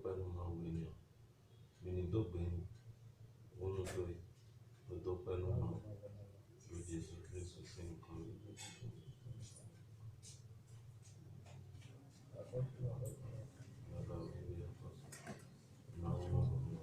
pẹ̀lú máa wọ ènìyàn. Bini dógbeni, unu doi, do pẹ̀lú máa lo Jésù Kristo sí nǹkan rẹ̀. Bàbá mi ní ẹ̀kọ́ sí. Náà wọ́n mọ̀ ìgbò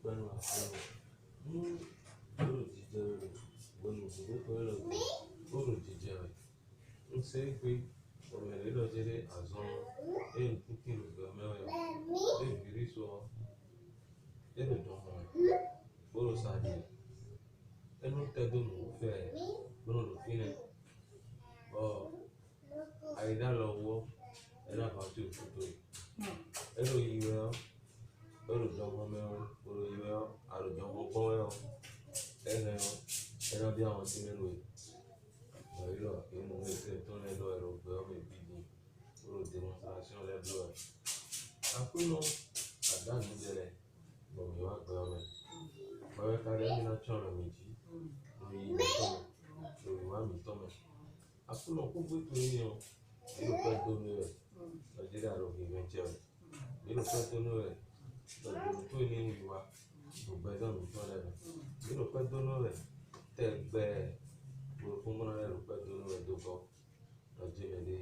pẹ́nu àfẹ́rù mú lóru jíjẹ rẹ̀ wọnú ìdílé pẹ́lú lóru jíjẹ rẹ̀ ń ṣe é pé òmìnir lọ́jẹ́rẹ́ àzọ́n ẹ̀rù kúkìrù gbẹ̀mẹ́wẹ̀ ẹ̀bìrì sọ ẹ̀rù dọ̀mọ̀ bọ́rọ̀ sáàdì ẹnu tẹ́dọ̀nù fẹ́ lọ́nà lòfínẹ̀ àìdá lọ́wọ́ ẹ̀rọ àbájọ òkúto ẹ̀rọ ìwẹ̀ ẹ̀rọ dọ̀mọ̀ mẹ́wọ̀ ọ̀rọ̀ ìwẹ̀ àròjọ̀mọ̀ gbọ́wẹ́ ẹ̀rọ bí àwọn tí mẹ́lò ìgbàlọ́ inú ẹ̀sẹ̀ tó lẹ́lọ́ ẹ̀rọ gbẹ́ ọmọ ìbí ni ọ̀rọ̀ demonstration lẹ́lọ́ ẹ̀ àpinnu àdánù jẹrẹ lọ́mọ ìwà gbẹ́ ọmọ ọ̀rẹ́ kárí ẹ̀mí náà tsọ̀ ọ̀rọ̀ méjì lórí ìwé tọ́mọ̀ lórí ìwà mi tọ́mọ̀ àpinnu kókó tó yẹ ọ́ nínú pẹ́ dónú rẹ̀ nàìjíríà ló fi ìwẹ̀jẹ̀ rẹ̀ nínú pẹ́ dónú rẹ̀ lọ́dún tó ní ìwà gbogbo ẹ̀dọ́ mi tọ́ lẹ́nu nínú pẹ́ dónú rẹ̀ tẹ́ gbẹ́ fún mọ́nà rẹ̀ ló pẹ́ dónú rẹ̀ tó bọ́ lọ́jọ́ yẹn lé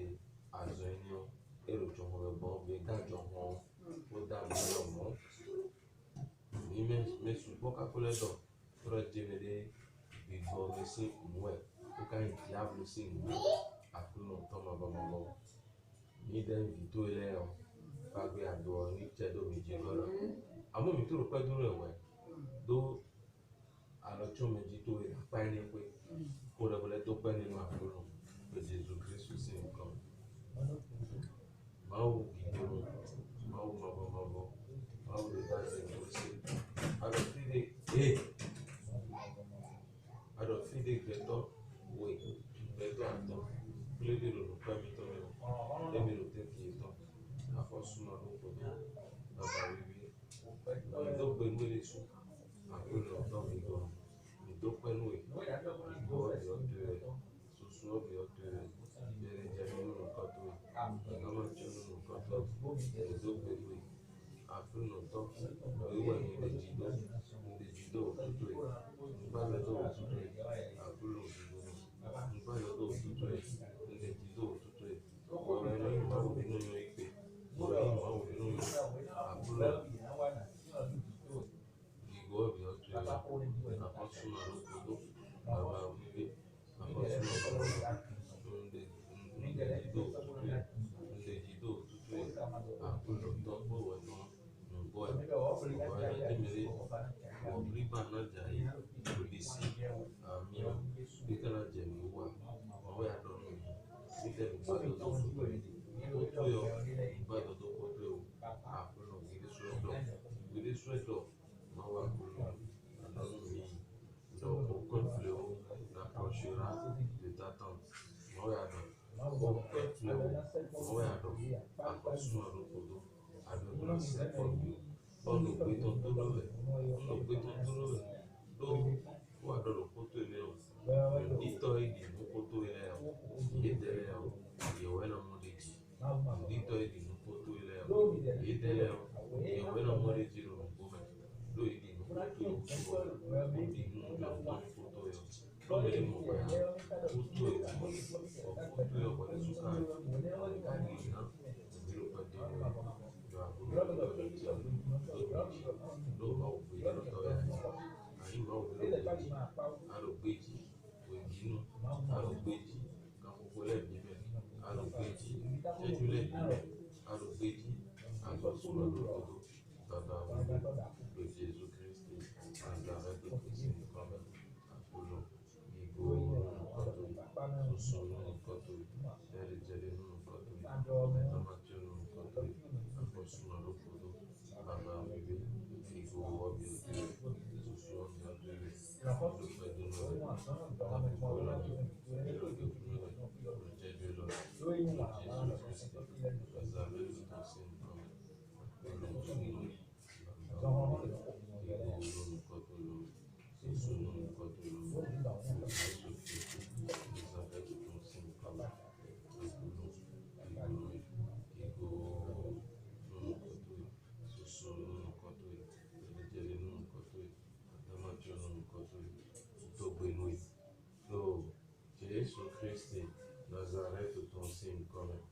àzọ ẹni ọ́ èrò tó hàn rẹ̀ bọ́ bí dájọ́ hàn ó dá mi lọ mọ́ ní mẹ́sùn gbọ́ kákólẹ́dọ̀ tó lọ́jọ́ yẹn lé gbígbọ́ mi sí ìmú ẹ̀ tó ká ìdíyàbò sí ìmú àpinnu tọ́mọ bọ́mọbọ́ ní dẹ́nvi tó yẹ ọ́ bá gbé àdó ní tẹ́dọ̀ méjì lọ́dọ̀ àmọ́ mi tó rò pẹ́ dónú ẹ̀wẹ̀ tó àlọ́jọ́ méjì tó yẹ apá ẹni pé kó rẹ̀wọ̀lẹ́ tó pẹ́ nínú àpinnu pé Jésù Kristu sí nǹkan máa wù gidi mu máa wù mọ̀bọ̀mọ̀bọ̀ máa wù lè dájú ìlú sí àdọ̀fídé gbẹ̀tọ̀ wẹ̀ gbẹ̀tọ̀ àtọ̀ kúlẹ̀dé lòlù pẹ́mi tọ́ mi lẹ́mi ló tẹ́ kì í tọ́ àfọ́súnmọ́ ló pọ̀ bí bàbá wíwí ìdókòó ìwé lè sùn àpinnu ọ̀dọ́ mi gan ìdókòó ìwé ìgbọ́ ọ̀dẹ̀ ọ̀dẹ̀ rẹ̀ soso ọ̀dẹ̀ ọ̀dẹ̀ rẹ̀ yẹrẹ jẹ́ nínú nǹkan tó ọ̀gámọ̀ jẹ́ nínú nǹkan tó ìdókòó ìwé àpinnu ọ̀tọ̀ ìwé ìdèjìdó òtútù rẹ̀ nígbàlódé òtútù rẹ̀ àpinnu òdìbò nígbàlódé òtútù rẹ̀ ìdèjìdó òtútù rẹ̀ ọ̀rẹ́ lẹ́yìn máa wò nínú yóò ìpè ọ̀rẹ́ yìí máa wò nínú yóò àpinnu ìgò ọ̀bì ọ̀tún rẹ̀ àkọsùnmọ̀ lókòdó bàbá wíwí àkọsùnmọ̀ ìdèjìdó òtútù rẹ̀ àpinnu tọ́gbọ̀ wẹ̀ náà nùbọ̀ ẹ̀ ọ̀rẹ́ tẹ́mẹ̀lẹ́ ọ̀bírígbà náà jàyè òdìsí àmì gbẹ́kẹ̀lá jẹ̀mí wà ọ̀wẹ́ àdọ́nù yìí nígbà ìgbàdọ̀ tó fòtò ó tó yọ ìgbàdọ̀ tó fòtò ó àpinnu gbèdé sweater máa wà pẹ̀lú àdọ́nù yìí lọ́wọ́ kọ́ńtìlẹ̀ ó làpọ̀ṣẹ́ra lẹ́tàtàn ọ̀wẹ́ àdọ̀ kọ́ńtìlẹ̀ ó ọ̀wẹ́ àdọ̀ àkọsùnmọ̀ lókòdó àdọ́nù sẹ́kọ̀ yìí ọ̀nà ògbétọ̀ tó lọ́wẹ̀ ló wà lọ́dọ̀ kótó ilé ọ̀ ìtọ́ ìdì ní kótó ilé ọ̀ ìdẹ́lẹ̀ ọ̀ ìyẹ̀wẹ́ náà mọ́ lè jì ìtọ́ ìdì ní kótó ilé ọ̀ ìdẹ́lẹ̀ ọ̀ ìyẹ̀wẹ́ náà mọ́ lè jì lọ́rùn gómẹ̀ ló ìdì ní kótó ìwọ̀ ìdì ní ọ̀gbọ́n ní kótó ẹ̀ lọ́mọdé mọ̀ pé kótó ẹ̀ kótó ẹ̀ wọlé sùkà káàdì iná ìbílò pẹ̀lú ìjọ àbúrò ló bá òkú ìlú tọ́yà àyíká òkú alògbèjì òyìnbínú alògbèjì kankoko lẹ́bi mẹ́ alògbèjì jẹ́jú lẹ́bi mẹ́ alògbèjì àgbàsúnmọ́ lòdòdó bàbá wọn ló Jésù Kristi àgbàrá tó kìí nìkan mẹ́ àpòlọ ìgò nǹkan tó soso nǹkan tó jẹ́rìjẹ́rì nǹkan tó ẹ̀tọ́mọ́tì nǹkan tó àgbàsúnmọ́ lòdòdó bàbá wíwí ìgò ọ̀bì òdìrẹ́ soso ọ̀bì òdìrẹ́ lópẹ́ dúró rẹ̀ àkókò lọ́dún ìrọ̀lẹ́ fún rẹ̀ olùjẹ́jọ́ lọ Jésù Kristi ọ̀sà lórí tó sí nǹkan olùsúnmọ́ bàbá wíwí ìgò nǹkan tó lọ soso nǹkan tó lọ Jésù Kristi ọ̀sà lórí tó sí nǹkan Jésù Kristi Nazaretu tó ń sin nǹkan rẹ̀.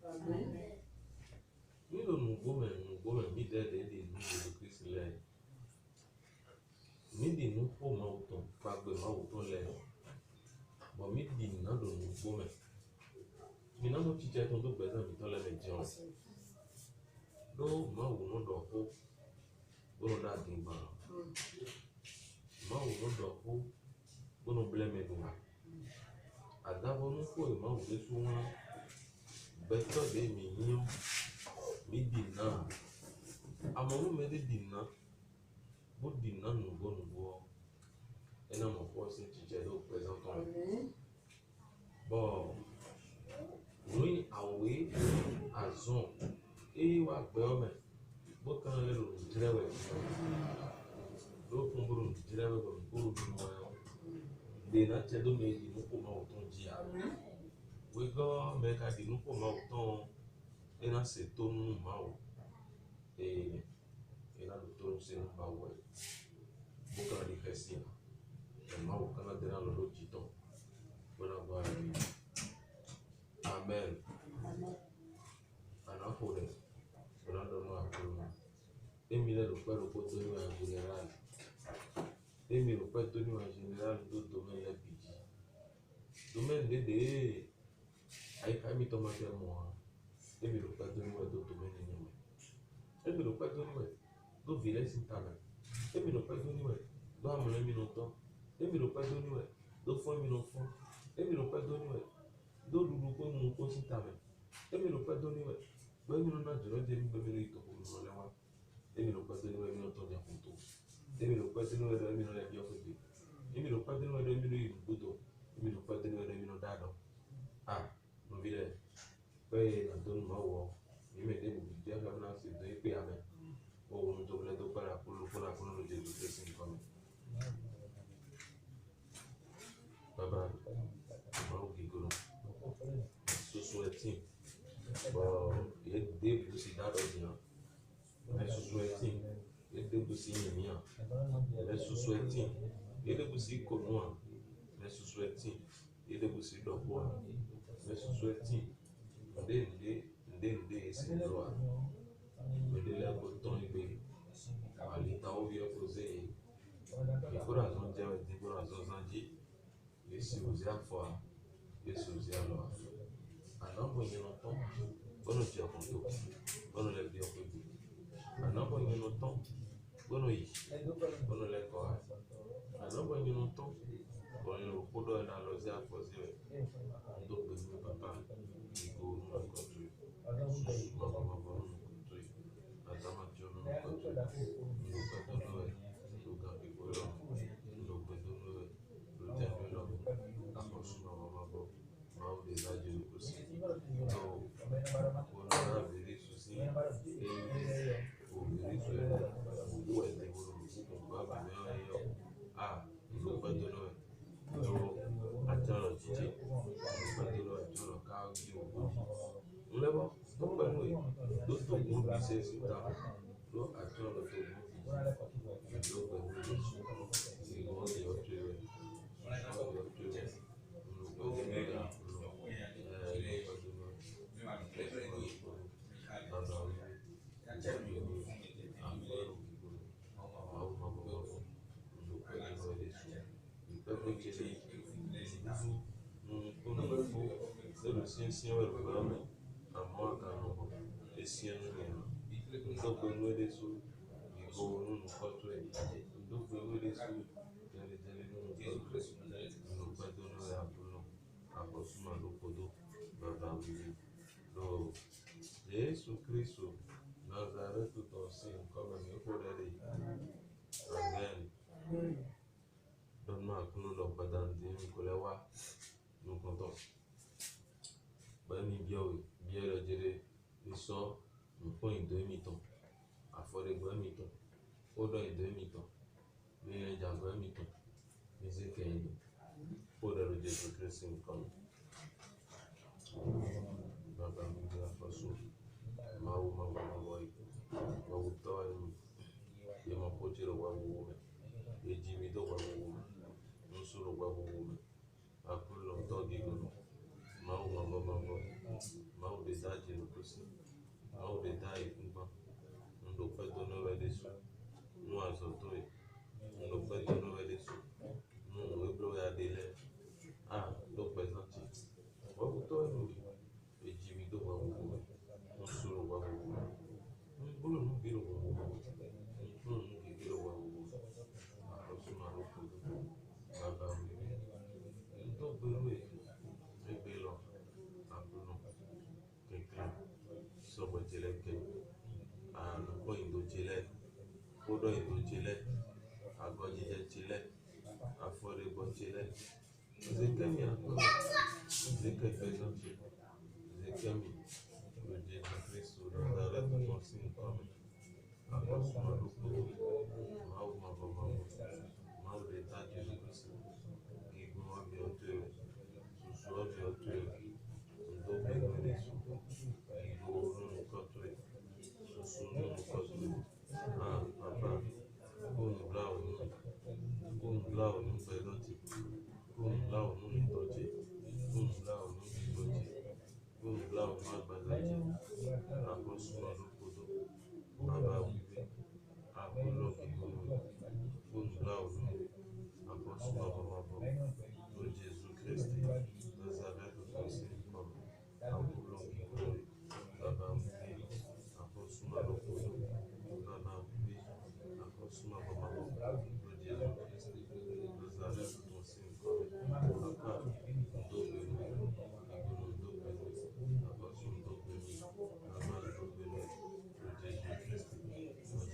Nílò nùgbọ́mẹ̀ mi dẹ́ẹ̀dẹ́ lè ní Jésù Kristi lẹ́yìn. mi di nupo mauton pagbe mauton le bo mi di na do nupo me mi na mo chiche ton do gbeza mi ton le me jon do ma wo no do ho bo da din ba ma wo no do ho bo no ble me do adabo nupo e ma wo le su won beto de mi yin mi di na amonu me de di na bo di na no bo ena mo ko se chiche do present on bon oui awe azon e wa gbe o me bo kan le ro direwe do fun buru direwe bo buru du mo de na che do me di nupo ma o ton ji a we go me ka di nupo ma o ton ena se to nu ma o ena do to se nu ba wo bo kan di kesi ma o kan de na lo ji to bona gba ni amen ana fo de bona do no akuru emi le lo pe lo ko to ni en general emi lo pe to ni en general do domaine le biji domaine de ai ka mi to ma te mo emi lo pe to ni do domaine ni mo emi lo pe to ni do vile sintana emi lo pe to ni do amule mi no to emi lo pe to ni do fo mi no fo emi lo pe to ni do lulu ko mu ko sintana emi lo pe to ni gbe mi no na joro de mi gbe mi ito ko no le wa emi lo pe to ni mi no to ja ko to emi lo pe to ni mi no le bi o ko de emi lo pe to ni mi no yi budo emi lo pe to ni mi no dado no vile pe na do ma wo mi me de bu je ka na se do pe ame o no to le do para ko na ko no je do sin ko baba ma o ki ko so etin bo ye de bu si da do ni so etin ye de bu si ni mi so etin ye de bu si ko no so etin ye de bu si do bo so etin de esse doa ele é o tom e ali tá o via fazer e coração de é de coração sangue esse usa fora esse usa lá a não põe no tom quando te apontou quando ele deu foi a não põe no tom quando ele corre a não põe no tom quando ele pode na loja fazer do bem papá e go no controle lo atto lo Jesus Cristo, Nazaré, tu torci, come mi potere. Amen. Donne-moi que nous l'on pas dans le coléwa, nous comptons. Bani bien le dire, ils sont, nous prenons une demi-temps. À forêt demi-temps. Odo une demi-temps. Les gens demi-temps. Les écailles. Pour le Jésus Christ, nous comme. Baba, nous la façon. Mau to ye ma poche ro wa wo me e ji mi do wa wo me no so ro wa wo me akulo to gi go mau de da ji no kusi mau de da e kumba ndo pe do no we de so no azo to e ndo pe do jele ke anu ko indo jele kodo indo jele agojije jele afore go jele zekemi akolo zeke fezonje zekemi le Jésus Christ Nazareth consigne comme apostuma lukulu mau mababa mau leta Jésus Christ gigu obi otuwe susu obi otuwe ndobe nweresu gigu nunu kotwe susu nunu kotwe papa kunu blau nunu bedoti kunu blau nunu itoje kunu blau nunu itoje kunu blau nunu agbazaje apostuma lukulu baba wiwe akolo gigu kunu blau nunu apostuma baba o Jésus Christ Nazareth consigne comme akolo gigu baba wiwe apostuma lukulu baba wiwe apostuma baba o Jésus Christ Nazareth consigne comme papa ndobe nwe igunu ndobe nwe apostu ndobe nwe mama ndobe nwe o Jésus Christ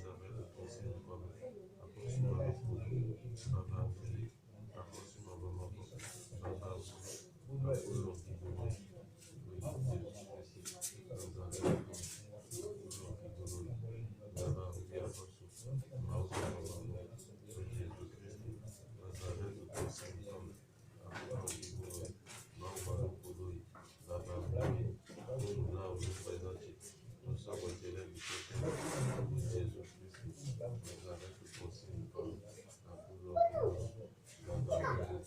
Nazareth consigne comme apostuma lukulu baba wiwe apostuma baba o baba wiwe akolo gigu nwe Jésus Christ Nazareth akolo gigu nwe baba wiwe apostu mau baba o Jésus Christ Nazareth consigne comme akolo gigu nwe mau baba o baba wiwe kunu blau nunu bedoti musobo jele bikete o Jésus Christ Nazareth consigne comme akolo gigu nwe baba wiwe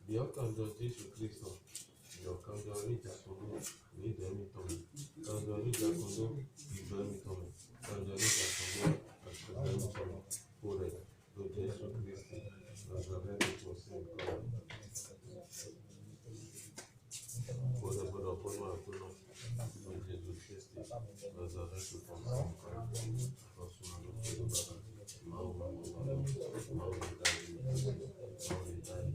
Bí ọkàn jọ Jésù Kristo, bí ọkàn jọ oríjà kúndó, ní ìdẹ́mi tọ̀mù, kan jọ oríjà kúndó, ìdẹ́mi tọ̀mù, kan jọ oríjà kúndó, àti ìdẹ́mi tọ̀mù, kó rẹ̀ ló Jésù Kristi, Nazareth consigne comme kó rẹ̀ gbọ́dọ̀ fọ́nù àkúnná, ló Jésù Kristi, Nazareth consigne comme apostuma lukulu baba, mau baba mau lè dájú, mau lè dájú.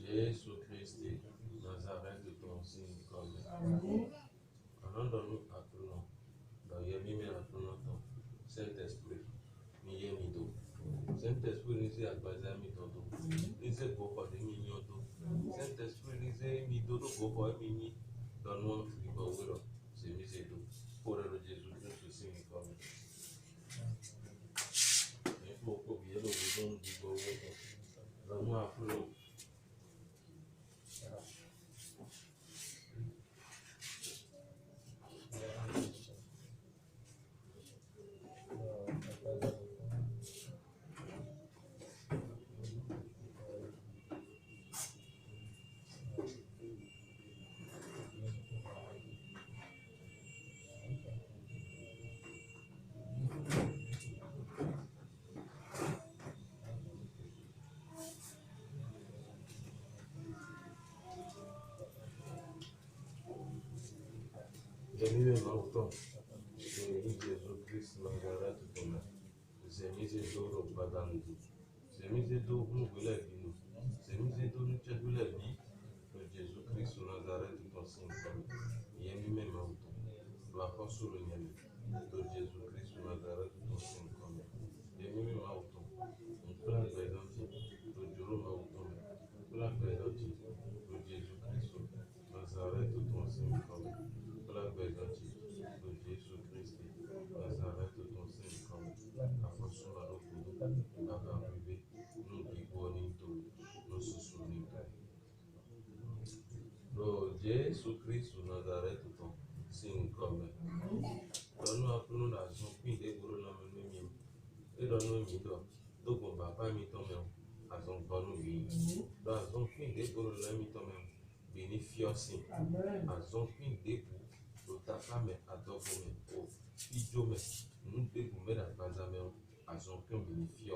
Jésus Christ Nazareth consigne comme Rendons-nous apprenons dans Yémi apprenons Saint-Esprit, Miyemido. Saint-Esprit, lisez Agbaza Mitodo. Lisez Boko de Minyodo. Saint-Esprit, lisez Midodo Boko et Mini. Donne-moi Liba Wero, c'est Misedo. Pour le Jésus Christ, signe comme. Il faut que vous ayez le besoin de Liba Wero. Donne-moi apprenons. Emile Mauton, Jésus Christ Nazareth Tome, Zemizedo Robadandu, Zemizedo Mugulabino, Zemizedo Nuchadulabi, Jésus Christ Nazareth Tonsin Tome, Yemime Mauton, Lafosso Yemi, Jésus Christ Nazareth Tonsin Tome, Yemime Mauton, Plan Vedoti, Juro Mauton, Plan Vedoti, Jésus Christ Nazareth Tonsin Tome, Plan Vedoti, Jésus Christ Nazareth Tonsin Tome, Afosso Marokudo, Baba Rive, nous vivons nous soutenons. Lord Jésus Christ Nazareth Tonsin Tome, donne-nous à nous la joie de Guru et donne-nous donc papa mi tombe à son bon oui dans son fin de Guru mi tombe bénéfice à son fin de pour ta femme à ton au fils nous devons mettre à bazame à son fin bénéfice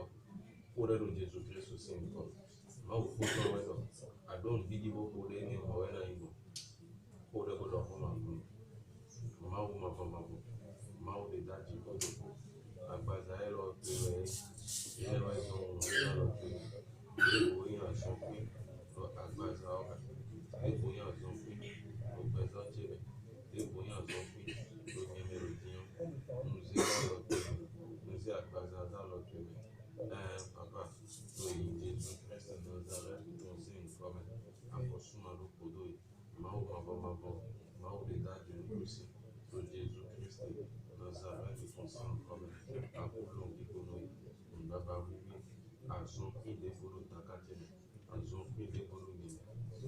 pour le Jésus Christ aussi encore ma au fond à don bidibo pour les ni mo na ibo pour le bodo ko ma o de daji ko do agbaza ero pe ilé wa ìtàn òun lọ pé ewu yàn sọ pé àgbàzà ọkà ewu yàn sọ pé ògbẹ́sọ jẹrẹ ewu yàn sọ pé lóní mẹ́rọ jiyàn nùsí wà lọ pé nùsí àgbàzà dá lọ pé pàpà lóyìn Jésù Kristi Nazareth tó ń sìn nǹkan mẹ́ àfọ̀súnmọ́ ló podó yìí máa máa lè dájú lóṣì tó Jésù Kristi Nazareth tó ń sìn nǹkan mẹ́ àkóló kíkónó yìí. Baba wiwi azon ide bolo takatene azon ide bolo ni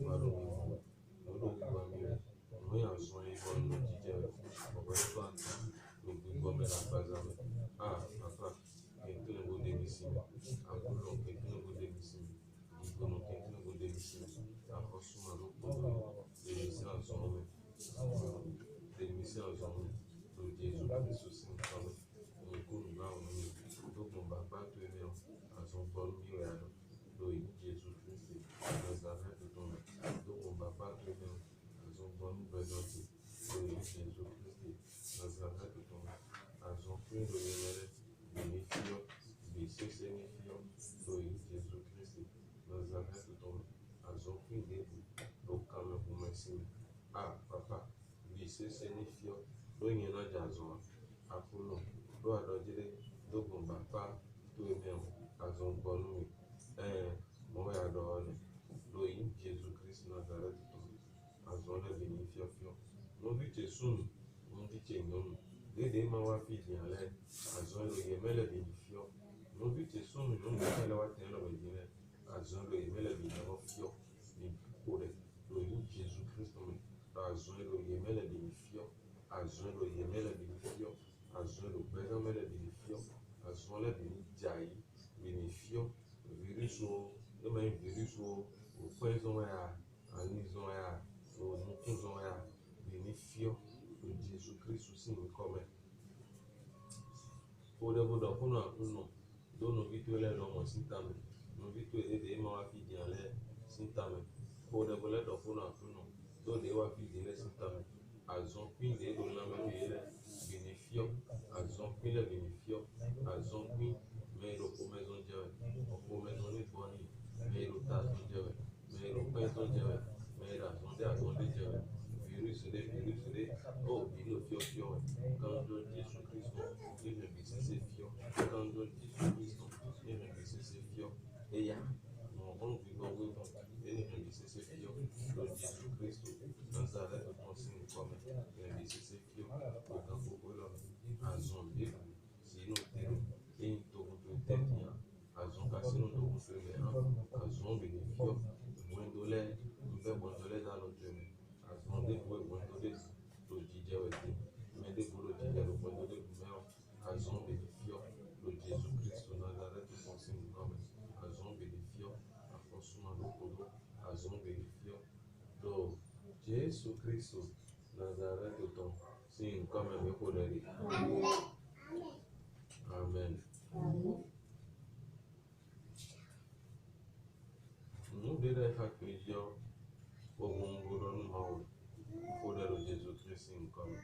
walo wiwo lolo wiwa mi no ya azon ibo no jije obo to anta no gbigbo me la bazame papa kenkele go de misimi akulo kenkele go de misimi igono kenkele go de misimi afosuma lo podo de misi azon me de misi azon me to Jesu Christ sin kame ni kuru ba o ni donc baba to aimer à son bon miracle oui Jésus Christ Nazareth ton donc baba to aimer à son bon présence oui Jésus Christ Nazareth ton à son point de lumière bénéfice bénéfice oui Jésus Christ Nazareth ton à son point de local pour merci papa bénéfice do yena jazo apollo do adojire dogun bàbá tó ẹ̀mẹ̀ àzọ̀ gbọ́nú mi mọ́ àdọ́ ni lóyìn Jésù Christ Nazareth tó àzọ̀ lẹ́bi ní fíọ́fíọ́ mo bí tẹ sùn mo bí tẹ yọ̀nù dédé máa wá fi ìdíyàn lẹ́ àzọ̀ lóye mẹ́lẹ̀bi ní fíọ́ mo bí tẹ sùn mo bí tẹ lọ́wọ́ tẹ lọ́wọ́ ìdílé àzọ̀ lóye mẹ́lẹ̀bi ní wọ́n fíọ́ ní kó rẹ̀ lóyìn Jésù Christ mi àzọ̀ lóye mẹ́lẹ̀bi ní fíọ́ àzọ̀ lóye mẹ́lẹ̀bi ní fíọ́ àzọ̀ lóye mẹ́lẹ̀bi ní fíọ́ azɔn lɛ bini dza yi bini fiɔ viriso ema yi viriso okpɛ zɔn ya ani zɔn ya onukun zɔn ya bini fiɔ to Jésus Christ si mi kɔmɛ o de bo dɔ kunu akunu do novi to lɛ lɔmɔ si tame novi to de ema wa fi diyan lɛ si tame o de bo lɛ dɔ kunu akunu do de wa fi di lɛ si tame azɔn kpin de do lamɛ lo ye lɛ bini fiɔ azɔn kpin lɛ bini fiɔ azɔn kpin mɛ lo ko mɛzɔn jɛ wɛ ɔko mɛzɔn le bɔni mɛ lo ta zɔn jɛ wɛ mɛ lo kpɛ zɔn jɛ wɛ mɛ lo azɔn de jɛ wɛ virus de o bi lo fiɔ fiɔ wɛ kanjɔ Jésus Christ ne mɛ bi sese fiɔ kanjɔ Jésus Christ ne mɛ bi sese fiɔ eya mɔ ɔn bi gbɔ wɛ bɔ ne mɛ bi sese fiɔ lo Jésus Christ Nazareth tɔn si nkɔmɛ mɛ bi sese fiɔ o kan gbogbo lɔ azɔn de sinu tero eyin togun to tɛtiya azɔn ka sinu togun to mɛ azɔn bi ni fiɔ wɛndo lɛ nbɛ bɔntɔ lɛ da lɔ to mɛ azɔn de bo wɛndo de to jijɛ wɛ te mɛ de bo lo jijɛ lo wɛndo de bo mɛ azɔn bi ni fiɔ lo Jésus Christ Nazareth tɔn si nkɔmɛ azɔn bi ni fiɔ afɔsuma lo kodo azɔn bi ni fiɔ do Jésus Christ Nazareth tɔn si nkɔmɛ mi ko lɛ de. Amen. Nu de fa kejio ogun goro nu ma o Poder de Jésus-Christ comme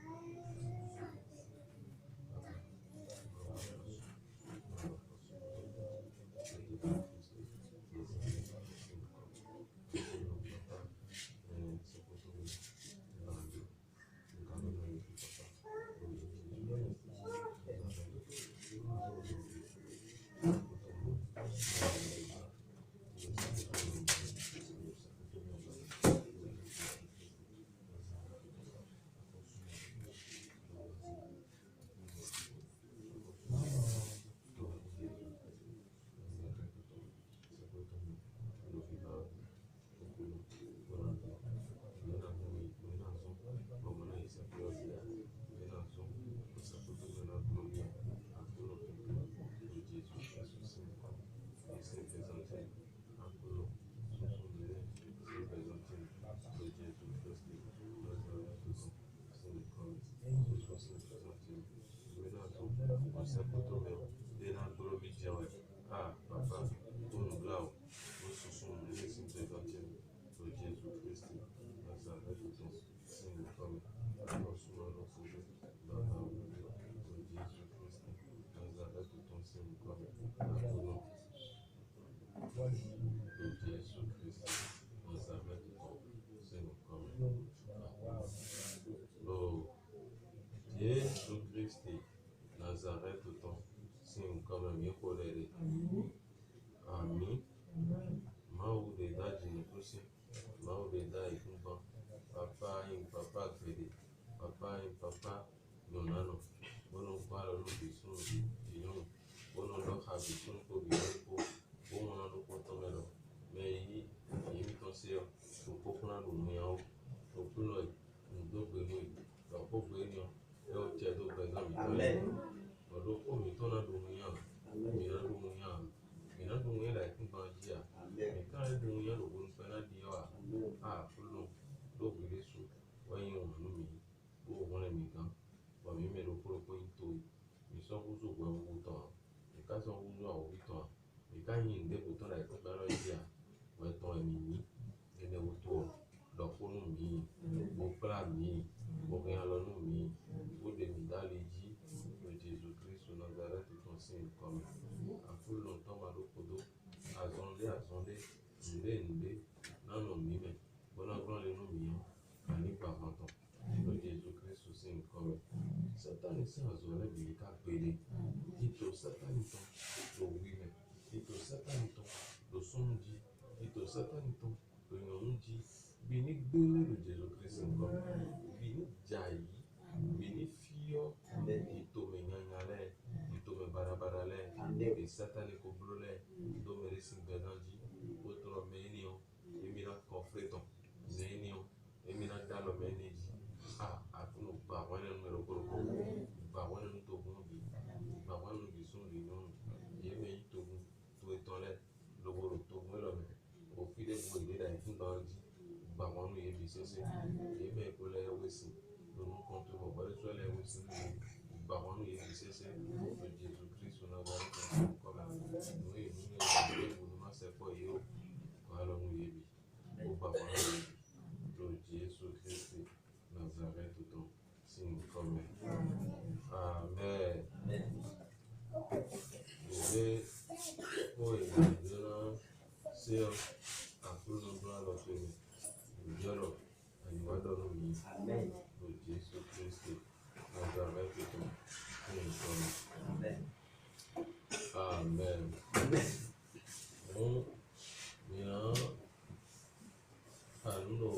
Ah, papa, ton blau, nous sommes les simples entiers de Jésus-Christ, Nazareth, Saint comme alors souvent nos projets dans la vie de Jésus-Christ, Nazareth, ton Saint comme appelons de Jésus-Christ, Nazareth, ton Saint comme l'eau Jésus-Christ, Nazareth, ton Saint comme mieux coléré. Amen. Mau de da jinikusi, mau de da ikumba, papa in papa gbede, papa in papa nonano, bono kwalo no bisun iyun, bono lo ha bisun ko bisun ko, bono na lo kontomelo, me yi ton se yo, to pokuna lo muya o, to kuno ndo gbenu yi, to pokwe ni o, e o che do gbega mi to yi, o do ko mi to na lo muya, mi na lo muya, mi na lo muya la ikumba jia. Quand elle nous y a le bon fait la dire ah pour nous donc il est sous voyons nous pour on les migrants pour me mettre pour le point tout ils sont tous au bon temps et quand sont tous au bon temps et quand il y a des boutons là comme dans le dia ouais ton mini et des boutons donc pour nous mi pour plat mi pour rien alors nous mi pour des médailles dit de Jésus-Christ au Nazareth ton signe comme à tout longtemps à l'eau azonde nde nano mime bona grand le no mio ani pavanto lo Jésus Christ aussi comme Satan est sans azole bi ka pele ito Satan ito lo wime ito Satan ito lo sonji ito Satan ito lo nyonji bini gbele lo Jésus Christ comme bini jayi bini fio ito me nyanyale ito me barabarale e Satan ko blole do meresi benaji otro menio emina confreton menio emina dalo meneji akuno ba wana numero koroko ba wana to gundi ba wana bisun di non yeme to to etole logoro to mwelo me o fide bo ide da ifundaji ba wana ye bisese yeme ko le wesi do no konto bo ba so le wesi ba wana ye bisese de Jésus Christ na ba ko ba no ye sepoi eu qual no yebi o papa do Jésus Christ Nazareth ton sim comme amen je poi dona se a tudo no lo que yo animado no mi do Jésus Christ Nazareth ton sim comme amen Mira, allo,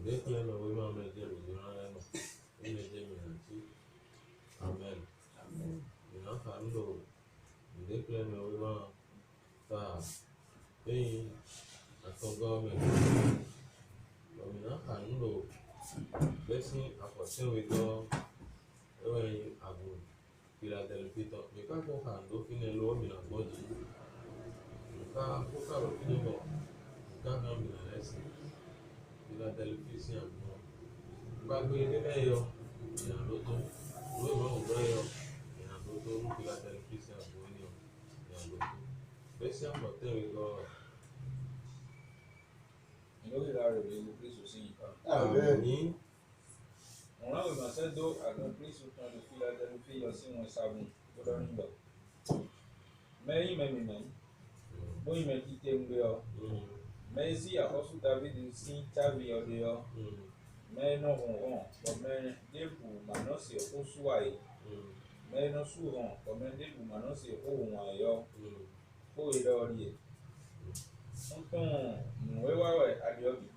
le piano we ma me je lo na no, e me je mi anti. Amen. Mira, allo, le piano we ma ta e a togo me. Mira, allo, blessing a portion we go e abu Philadelphia. Me ka ko hando fine lo mi na boji. Buka rufini mo, buka ngambi na lesi, ila televisi ya mwa. Bagwe nile yo, ina loto, uwe mwa uwe yo, ina loto, ila televisi ya mwa yo, ina loto. Besi ya mwa tewe go, Ndio la Yesu Kristo si. Amém. On a commencé do à Kristo dans le fil à le fil aussi on savon. Pour le niveau. Mais il m'a mis. Bon il m'a quitté un peu. Mais ici à cause David si tavi au dehors. Mais non on comme des pour maintenant c'est au soir. Mais non souvent comme des pour maintenant c'est au moins yo. Pour il a lié. Então, não é o adiobi.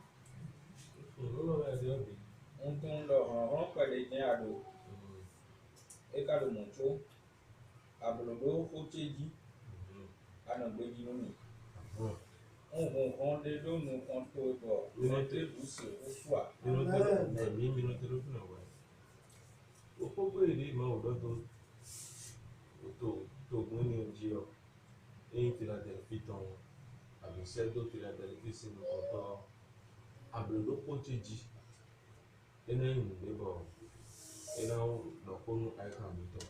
Então, lo para de dinheiro. E cada muito. Abrodo foteji. Ana beji no. De do no conto do. Minuto do seu, o sua. Minuto não vai. O pouco ele mal do muito dia. Em Filadélfia então, a você do Filadélfia se no conto. Abrodo foteji. Ena ìmùgbébọ̀ ena lọ́kọ́nù àìkà mìtọ́.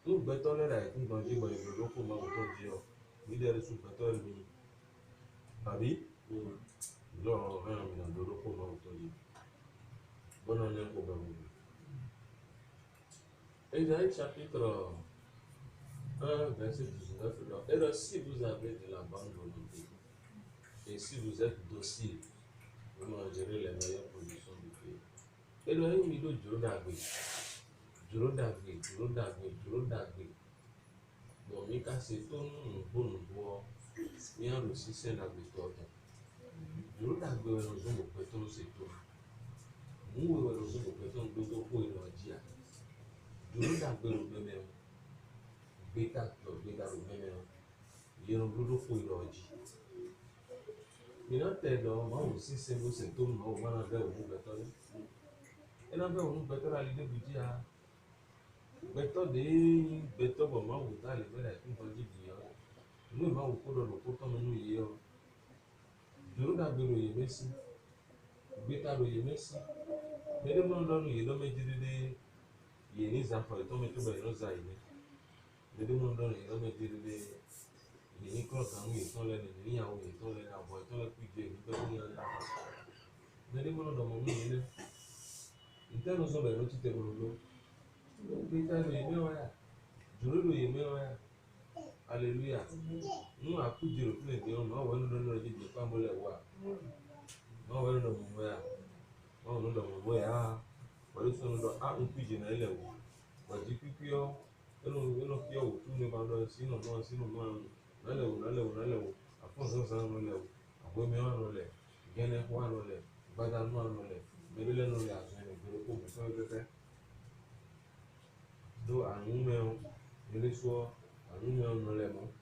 Ní gbẹ́tọ́ lẹ́la ẹ̀kún kan jí gbọ́ ìgbò lókò máa wùtọ́ jí ọ. Nídẹ̀ẹ́rẹ́ sùn gbẹ́tọ́ ẹ̀mí. Tàbí lọ́rọ̀ ọ̀rẹ́ mi náà lókò máa wùtọ́ jí. Bọ́nà ní ẹ̀kọ́ bẹ̀rù mi. Ésaïe chapitre 1, verset 19. Et donc, si vous avez de la bande volonté, et si vous êtes docile, vous mangerez les meilleures positions du pays. Et le règne de Djuro Dagbe. Bon, Mika c'est ton bon bois. Il y a aussi c'est la méthode. Djuro Dagbe est dans un péton c'est tout. Nous est dans un péton de pour énergie. Djuro Dagbe le même. Beta le même. Il y a un boulot pour énergie. Mina tɛ dɔn maa wo sise wo se to maa wo mana bɛ wo gbɛtɔ ye ena bɛ wo gbɛtɔ la li de bi dia gbɛtɔ de gbɛtɔ bɔ maa wo ta le bɛ la fi kɔn didi yɔ nu maa wo ko dɔ lo ko tɔnu nu yi yɔ Djuro Dagbe lo yi mesi gbɛta lo yi mesi mɛ de mɔ dɔnu yi lɔmɛ didi de yi ni zanfɔ yi tɔmɛ to bɛ yi lɔ za yi ne mɛ de mɔ dɔnu yi lɔmɛ didi de. Ini kalau kamu itu oleh ini yang itu oleh apa itu oleh pikir itu punya jadi mana dah mau ini kita nggak usah bayar cita dulu kita lu ini ya Djuro lu ini ya haleluya nu aku Djuro tu ni dia mau wanu dah jadi apa boleh wa mau wanu dah mau ya mau wanu dah mau ya baru sunu dah aku pikir na ile wo wajib pikir yo elo kio tu ni bando sino nalewo afonso san nalewo agbemi wa nale gene wa nale gbada wa nale medele nale azun gbere ko bi so pepe do anu me ele so anu me nale mo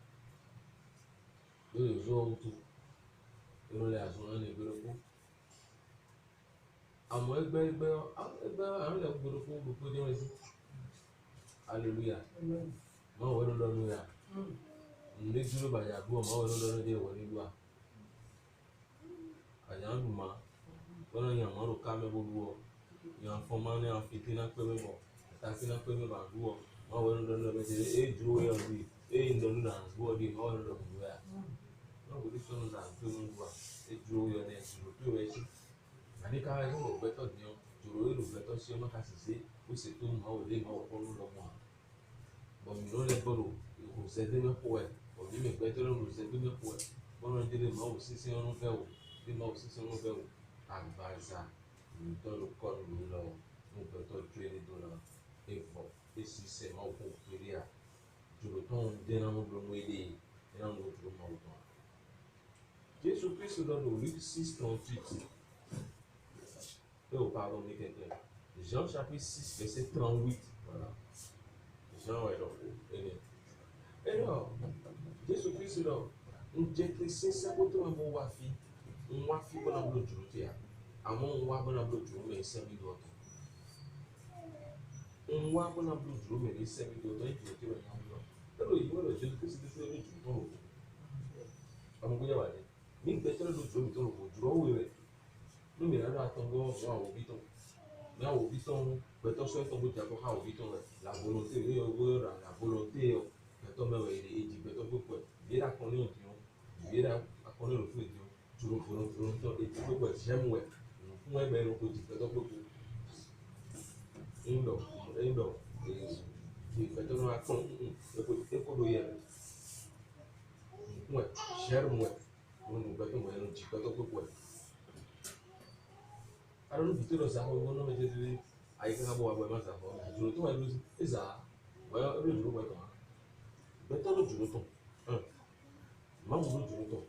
do zo utu nale azun nale gbere ko àmọ́ ẹgbẹ́ àwọn ilẹ̀ gbogbo fún gbogbo ní wọ́n sí hallelujah máa wọ́n lọ́nu ya ní dúró bàjẹ́ àbúrò máa wọ́n lọ́nu dé wọ́n nílùú à àyàn dùn máa wọ́n yàn máa rò ká mẹ́ gbogbo ọ yàn fọ́n máa ní àfi tí náà pé mẹ́bọ̀ ẹ̀ta tí náà pé mẹ́bọ̀ àdúgbò máa wọ́n lọ́nu lọ́nu bẹ́ẹ̀ ṣe dúró yàn bí ń lọ́nu náà àdúgbò dé máa wọ́n lọ́nu ya máa wọ́n sọ́nu náà pé mẹ́bọ̀ dúró yàn ní ẹ̀sìn tó wẹ̀ sí. Àníkà ẹ̀rọ ògbẹ́tọ̀ ní ọ Djuro èrò ògbẹ́tọ̀ sí ọmọ kàṣìṣe ó sì tó mọ òde mọ ọkọ ló lọ mọ à bọ̀mí ló lẹ gbọ́dọ̀ ìkùnsẹ́dé mẹ́pọ̀ ẹ̀ bọ̀mí mi gbẹ́tọ̀ ló ìkùnsẹ́dé mẹ́pọ̀ ẹ̀ bọ́nà délé mọ òun sísí ọ̀run fẹ́ wò bí mọ òun sísí ọ̀run fẹ́ wò àgbàzà ìtọ́ ló kọ́ ló lọ mọ gbẹ́tọ̀ tó ẹni tó lọ ẹ̀fọ́ èsì sẹ̀ mọ òkú péré à Djuro tó ń dé náà ló mọ ilé ẹ̀ náà ló dúró mọ òtún. Jésù Kristu lọ́dọ̀ orí 6:38. Pardon, Jean chapitre 6, verset 38. Voilà. Jean est là. Et alors, Jésus-Christ est là. On dit que c'est ça que tu as wafi. On wafi pour la blotte. Amon on wa pour la blotte, mais c'est mi d'autre. On wa pour la blotte, mais c'est mi d'autre. Et tu es là. Alors, il voit Jésus-Christ est là. Tu vois. Amon vous y va. Ni peut-être le Djuro tu le Djuro oui. Nous mais là attendons voir au biton. Là au biton, peut-être soit ton bout d'accord au biton la volonté la volonté peut-être même il dit peut-être pourquoi il a connu il a connu le feu dúró tó etí gbogbo ẹ̀ṣẹ̀ mú ẹ̀ fún ẹgbẹ́ ẹranko jì pẹ́tọ́ gbogbo ńlọ ìpẹ́tọ́ náà pọ́n epo ló yẹ fún ẹ̀ ṣẹ́rù mú ẹ̀ wọn ní pẹ́tọ́ mọ̀ ẹnu jì pẹ́tọ́ gbogbo ẹ̀. Alọ́ níbi tó lọ sí àwọn ọmọ náà méjì lé àyíká bọ̀ wà bọ̀ ẹ̀ má sàfọ́ dúró tó wà lóṣù ẹ̀zà wọ́n ló dúró pẹ́ tán bẹ́tọ́ ló dúró tán máa wù ló dúró tán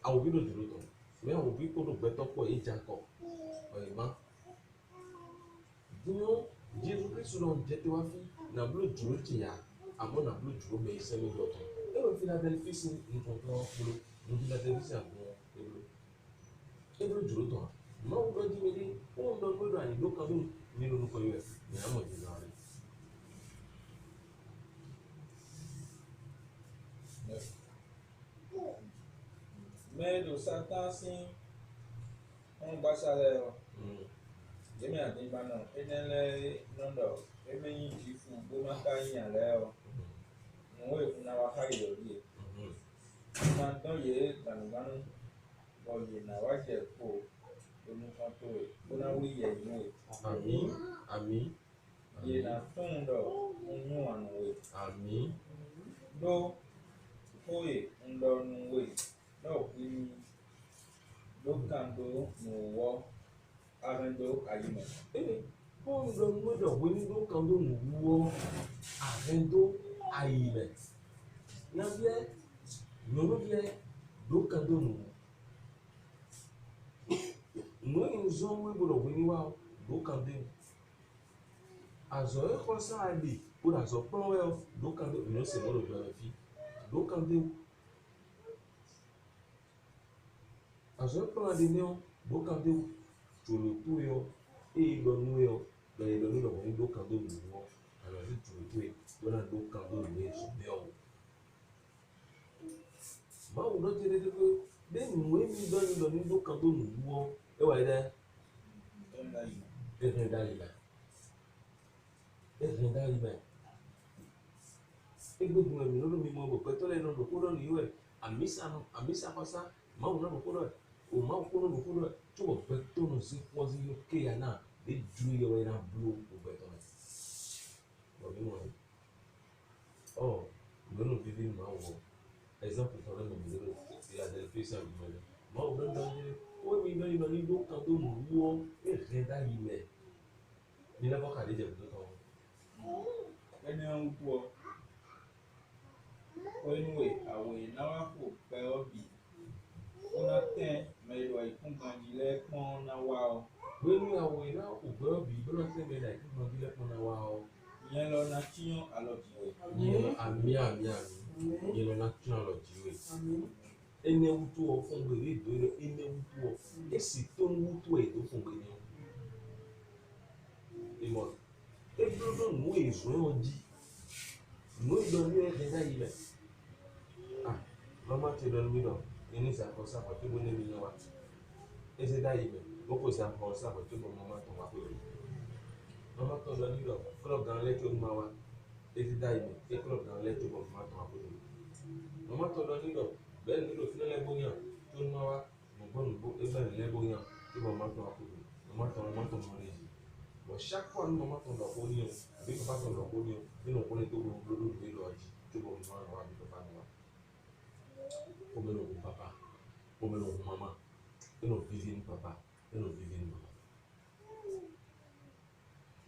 àwọn òbí ló dúró tán mẹ àwọn òbí kó ló gbẹtọ pọ ìjà kọ ọyìnbá dúró Jésù Kristu náà jẹ tí wá fi nàbúrò dúró tìyà àmọ́ nàbúrò dúró bẹ iṣẹ́ mi lọ́tọ̀ ẹ wọ Philadelphia sí nǹkan tó wọn kúrò ní Philadelphia sí àgbo ebúrò dúró tán máa wù lọ jí mi dé wọn lọ gbọ́dọ̀ àyè ló kan lóhùn nínú orúkọ yẹn ní àmọ́ ìdí náà rẹ. Medo Satan sim basalero. Jemi adibano enele nondo emeyi jifu goma kanya leo. Nwe kuna wahayo die. Ma don ye tanuganu boye na waje ko onu kan to e. Bona wi ye nu e. Àmín. Ye na tundo onu anu e. Àmín. Do koye ndo nu we. No kini lokando nuwo arendo ayime. Bọ́ọ̀lù lọ gbọ́dọ̀ wé ní lokando nuwo arendo ayime. Nàbíẹ́ nyɔnuviɛ lokando nuwo. Nùwé nzɔn wé gbọ́dọ̀ wé ní wa lokando. Azɔ exɔ sáà li kó azɔ kplɔ wɛ lokando nyɔnse gbọ́dọ̀ gbɔ ɛfi lokando. Azɔ kplɔ di ne wo lokando tsoloto yɔ eye lɔnu yɔ lɔye lɔnu lɔ wɔnyi lokando nuwo alɔ si tsoloto yɛ wɔna lokando nuwo yɛ sɔgbɛ o. Mawu lɔ tse ɖe ko ne nuwe mi dɔ ni lɔ ni lokando nuwo ewɔ yi dɛ ehe da yi mɛ egbe dun ɛmi lɔnu mi mɔ bɔ pɛtɔ lɛ nɔ doko lɔ ni yɔ yɛ amisa kɔsa mawu nɔ doko lɔ yɛ. O máa kó lóko kó lọ tí o bẹ tó nù sí pọ́sí yóò kéèyàn náà lè dúró yẹ wọ́n náà búlò o bẹ tọ́ ẹ̀ lọ́bí wọn yìí ọ lónà bíbí máa wọ ẹ̀sánpù kan lọ́nà ìdílé Philadelphia àgbẹ̀mọ̀lẹ̀ máa wọ lọ́nà ìdílé wọ́n mi lọ́nà ìlọ́nà ìlú kan tó mú wọ́ ẹ̀rẹ́ dáyìí mẹ́ ní lẹ́kọ̀ọ́ kàdé jẹ̀ tó tán. Ẹni ń wọ oníwè àwòrán náà kò pẹ́ ọ́bì. Una ten melo ikun ganjile pon na wa o. Wenu awo ina ogbe obi bolo se me like ikun ganjile pon na wa o. Yen lo na tiyan alojiwe. Yen àmín. Yen lo na tiyan alojiwe. Ene wutu o fun we ri do ene wutu o. Esi to wutu e to fun we ni o. Imo. E blodo nu ezo oji. Nu do ni e da yi be. Mama ti do mi do. Ini sako sako tí mo ní mi yẹn wa ẹsẹ dáyé mi ó kò sako sako tí mo mama tó wá pé mama tó lọ nílò club gan lẹ́tí ó máa wá ẹsẹ dáyé mi ẹ club gan lẹ́tí ó mama tó wá pé mama tó lọ nílò bẹ́ẹ̀ nílò fún ẹlẹ́gbóyàn tó máa wá nùgbọ́nùgbó ẹgbẹ́ ẹlẹ́gbóyàn tí mama tó wá pé mama tó mọ́ rẹ̀ yìí bọ̀ ṣáko ní mama tó lọ kó ní o àbí bàbá tó lọ kó ní o nínú òkúlẹ̀ tó gbogbo lórí ìlú ọ̀jì tó gbogbo máa wá bí bàbá mi wá. Omeno com papa, omeno com mamãe, eu não vivi no papá, eu não vivi no mamãe.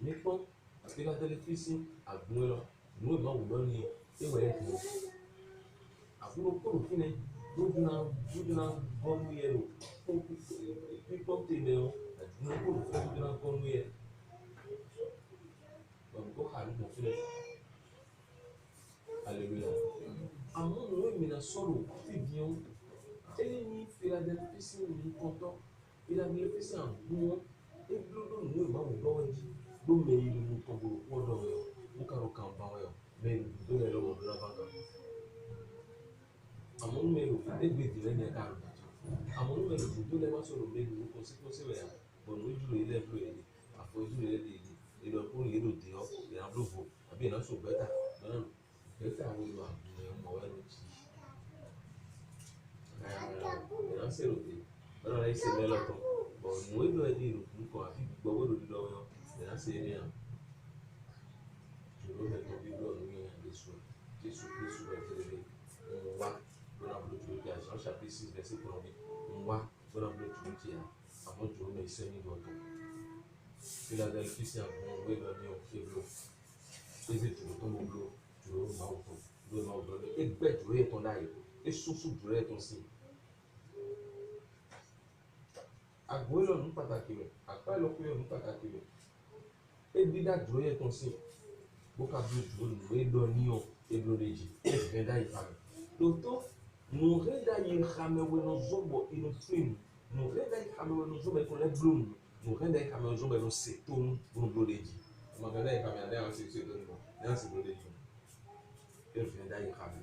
Me pão, aquela telefície, a gnoela, no irmão Doni, eu é que a gnoela por fim, tudo na bom mulher, pipão tem meu, a gnoela por fim, tudo na bom mulher. Vamos colocar no fim. Aleluia. Àmọ́ òun èmi náà sọ̀rọ̀ fìdí ọ́n ẹ̀yìn ní Philadelphia ní kọ́tọ́ Philadelphia àgbọ̀n ebúlódò nínú ìmáwò lọ́wọ́ jí ló mẹ́rin nínú kọ́gbọ̀rọ̀ pọ́dọ̀ ẹ̀ mú kàrọ̀ kàn bá ẹ̀ mẹ́rin tó lẹ́ lọ́wọ́ ọ̀dọ́ náà bá kàn. Àmọ́ mẹ́rin òfin dégbèdì lẹ́yìn ẹ̀ka àrùn àmọ́ mẹ́rin òfin tó lẹ́ wá sọ̀rọ̀ mẹ́rin ló kọ́ sí kọ́sí rẹ̀ bọ̀nù ojúlé ilé ẹ̀fọ́ ẹ̀ àfọ̀júlé ilé ìlú ọkùnrin yìí ló dé ọ́ ìrànlọ́fọ àbí ìrànṣọ bẹ́tà lọ́nà bẹ́tà àwọn ìlú àbúrò ẹ̀ mọ̀ ẹ́ ló ti c'est le thé. Alors là, il se met là, bon, nous, il doit dire, nous, quand on a beaucoup de dollars, là, c'est rien. Je veux mettre ton biberon, nous, il y a des sous. Des sous, on va, on a le truc, Jean chapitre 6, verset 1. On va, on a le truc, avant de jouer, mais c'est mis dans ton. Philadelphie, c'est un bon, oui, le lion, qui est bleu. Et c'est tout, ton bleu, tu veux, on va au fond. Et bête, tu veux, ton aïe. Et sous-sous, tu veux, ton signe. Agwelo nu pàtàkì rẹ̀ àpẹẹlọpẹ nu pàtàkì rẹ̀ ebida dúró yẹ tó ń sìn bókà bí dúró nù édọ níyàn eblodeji ẹfẹdà ìfàmì lóòótọ́ nù rẹdà yìí xamẹwé nù zọbọ inú fíìmù nù rẹdà yìí xamẹwé nù zọbọ ẹkọ lẹblónù nù rẹdà yìí xamẹwé zọbọ ẹnu sètónù nù blodeji ọmọ rẹdà yìí xamẹ adé àwọn sètónù nù ní àwọn sètónù ẹfẹdà yìí xamẹ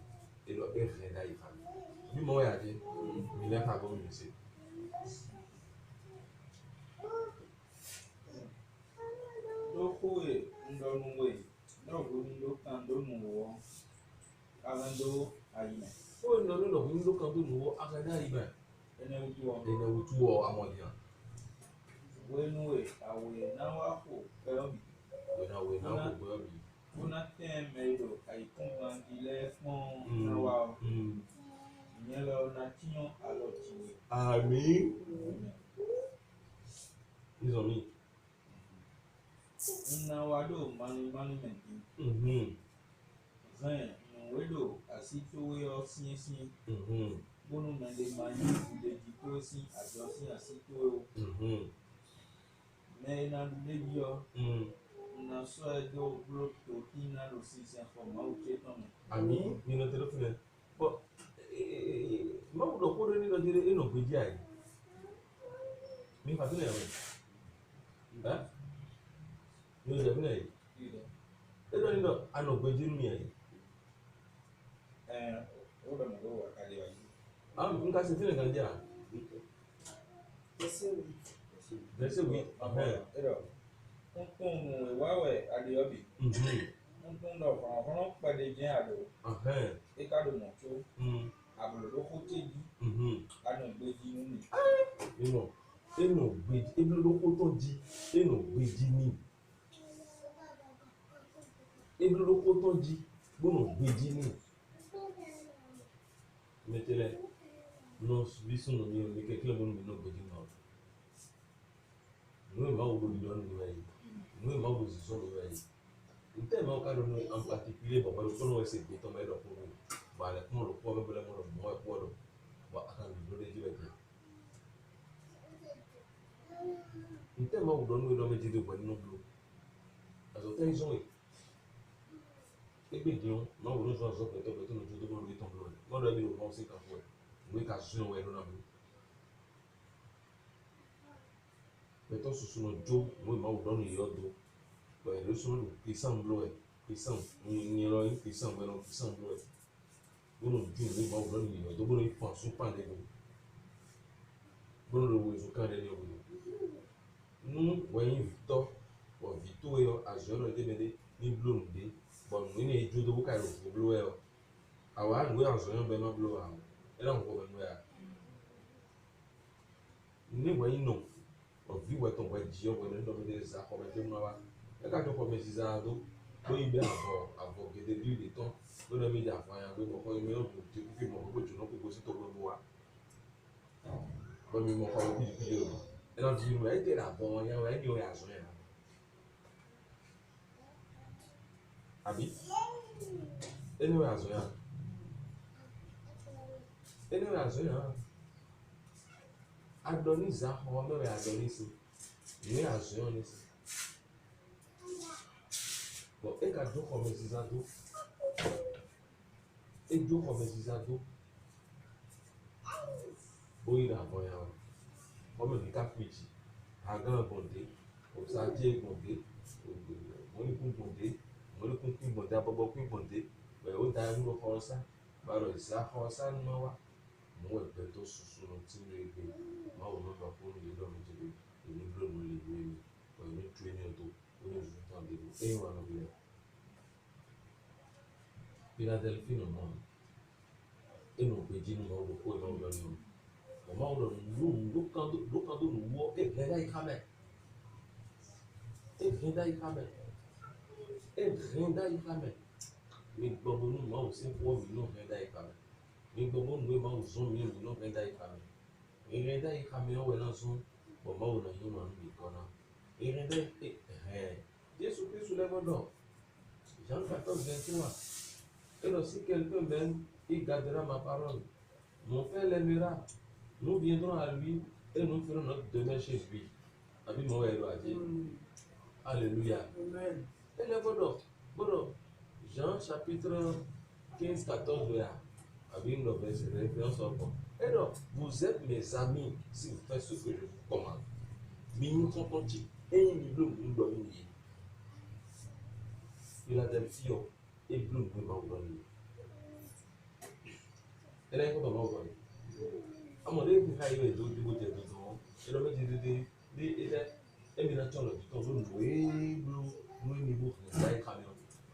ẹdọ ẹfẹdà yìí xamẹ bí mọ yà dé mi lẹka bọ mi sè. Dokoe ndonwe ndoguni kan donuwo agando ayime Ó nọ nínú ọ̀hún ló kan tó nù wọ́ agada ibà ene utuwo ẹ̀nà òtú ọ amọ̀dìyàn wenue awe nawako keobi wẹ̀nà wẹ̀nà kò gbọ́ mi. bona temedo aikungangile fún nawa ìyẹn lọ na tíyan alọtìwé Àmì nísọ mi. nnawado manimenti zan nwedo asitowe ọsínsín gbónú mẹlẹ manyi ìdèjì tó sí àjọsí àsitowe mẹnadúdéjì ọ nnasọ ẹjọ gbọdọ kí n lọ sí ìsẹfọ máa ń tẹ tán mi. Àmì nínú tẹlifíṣàn ẹ̀ bọ́ máa wùdọ̀ kó lóní lọ́jọ́ ẹ̀nà ògbéjì àyè mi fàtúlẹ̀ rẹ̀ ẹ́ mi ò dẹ̀bí náà yìí ẹ̀nà nínú àná ògbéjì mi àyè. Ó dọ̀ mọ̀ lọ́wọ́ àkàlẹ̀ wáyé. Àwọn nǹkan ṣe fílẹ̀ kan jẹ́ à. Bẹ́sẹ̀ wí. Ẹ̀rọ nkún ìwáwẹ̀ adéọbì nkún lọ fọ̀nàfọ̀nà pẹ̀lú jẹ́ àdó ìkádò mọ̀tó àbùrò ló kó téjì àná ìgbéjì nínú. Ẹnu ògbéjì ebi lóko tó jí ẹnu ògbéjì ní. Ebi lóko tó jí gbọ́nà ògbéjì ní. Mẹtẹlẹ nọọsù bí sùn ní omi kékeré mọ́nú mi náà ògbéjì náà. Nú ìmọ̀ àwọn olùdíjọ́ nínú ẹ̀ yìí. Nú ìmọ̀ àwọn òṣìṣọ́ nínú ẹ̀ yìí. Ntẹ́ ìmọ̀ ọ̀ká lónìí en particulier bàbá ló kọ́nà ẹsẹ̀ gbé tọ́mọ ẹ̀dọ̀ fún mi. Bàálẹ̀ kúmọ̀ ló kọ́ mẹ́bẹ̀lẹ̀ mọ́ lọ mọ́ ẹ̀kọ́ ọ̀dọ̀. Wà á kàn lóde jí bẹ̀ jẹ́. Ntẹ́ ìmọ̀ àwùjọ nínú ìdọ́mẹ́jì dé pẹ̀lú nínú blo. Àzọ̀tẹ́ ìzọ́ yìí. Ebe dion máa wò ló sọ àzọ pẹ̀tọ́ pẹ̀tọ́ lójú tó mọ̀ lórí tán blo rẹ̀. Mọ́dọ̀ ẹbí ló fọ́n sí kàfọ́ ẹ̀. Ìwé ka sún ìwé ẹ̀rọ náà blo. Pẹ̀tọ́ sùsùn náà jó ìwé máa wò lọ́nà ìyọ́ do. Pẹ̀lú sún kìsàn blo ẹ̀ kìsàn ní ẹ̀rọ yín kìsàn blo ẹ̀ kìsàn blo ẹ̀. Gbọ́dọ̀ ju ìwé máa wò lọ́nà ìyọ́ tó gbọ́dọ̀ ìfọ̀n sún pàdé lò. Gbọ́dọ̀ lò wò ìfún káàdé ní òwúrọ̀. Nú wẹ̀yìn tọ́ wọ̀ fi tó ẹ̀ àzọ́ náà débẹ̀dẹ̀ ní blo nùdé. Bon, nous avons joué de beaucoup de blower. Alors, nous avons joué de blower. Et là, on va voir. Nous voyons non. On vit où est-on va dire, on va nous donner des accords avec nous là. Et quand on commence à dire, on y va avant que des lieux de temps, on a mis d'avant, on a mis un peu de plus, on peut toujours proposer ton bois. Comme il m'a fait plus de vidéos. Et là, on dit, on a été là-bas, on a été là. Abi, anyway azoya, Adonis ahọ́ mẹ́rin Adonis, ìwé azoya ní sí. Bon, e ka do kɔmɛ sisan do, e do kɔmɛ sisan do, o yi la bɔ yan o, kɔmɛ mi ka kpetsi, agan gbɔnde, osadze gbɔnde, mɔnikun gbɔnde. Mori kun kí gbọ̀ndé abọ́bọ́ kí gbọ̀ndé pẹ̀lú ó da irú ọkọ̀ ọ̀sá balọ̀ ìsí akọ̀ ọ̀sá ní wọ́n wá mú ẹ̀gbẹ́ tó ṣoṣo lọ tí ó gbé máa wò lọ́gbà fún ìlú lọ́mọ jẹ́ èmi blóòmù lè wé mi pẹ̀lú tírénì tó ó ní oṣù tán dé mi ẹ̀yìn wà lọ́gbẹ̀ẹ́. Philadelphia náà ẹnu ògbéjì ní wọn kó ìnáwó lọ ní o mau do lu kan do nu wo e renda e kame mi gbogbo nu mau se wo mi no renda e kame mi gbogbo nu mau zon mi no renda e kame mi renda e kame o we na zon bo mau na yin ma mi kona mi renda Jésus Christ le modo Jean 14 21 et lorsque quelqu'un même il gardera ma parole mon Père l'aimera nous viendrons à lui et nous ferons notre demeure chez lui. Abi mo wẹ̀rọ àjẹ́. Alléluia. Amen. Et le bodo. Jean chapitre 15-14 là. Abi une référence encore. Et donc, vous êtes mes amis si vous faites ce que je vous commande. Mignon conti et il bleu m'donner. Philadelphie et bleu m'donner. Et là il faut comment voir. Amọ̀dé kò ká ìwé ìlú ìdìbò tẹ̀ tuntun ẹ̀rọ méjì dídí ní ilẹ̀ ẹ̀mí náà tọ̀nà tuntun ló ń lò é ló ń ní ibò fún ìgbà ìka mi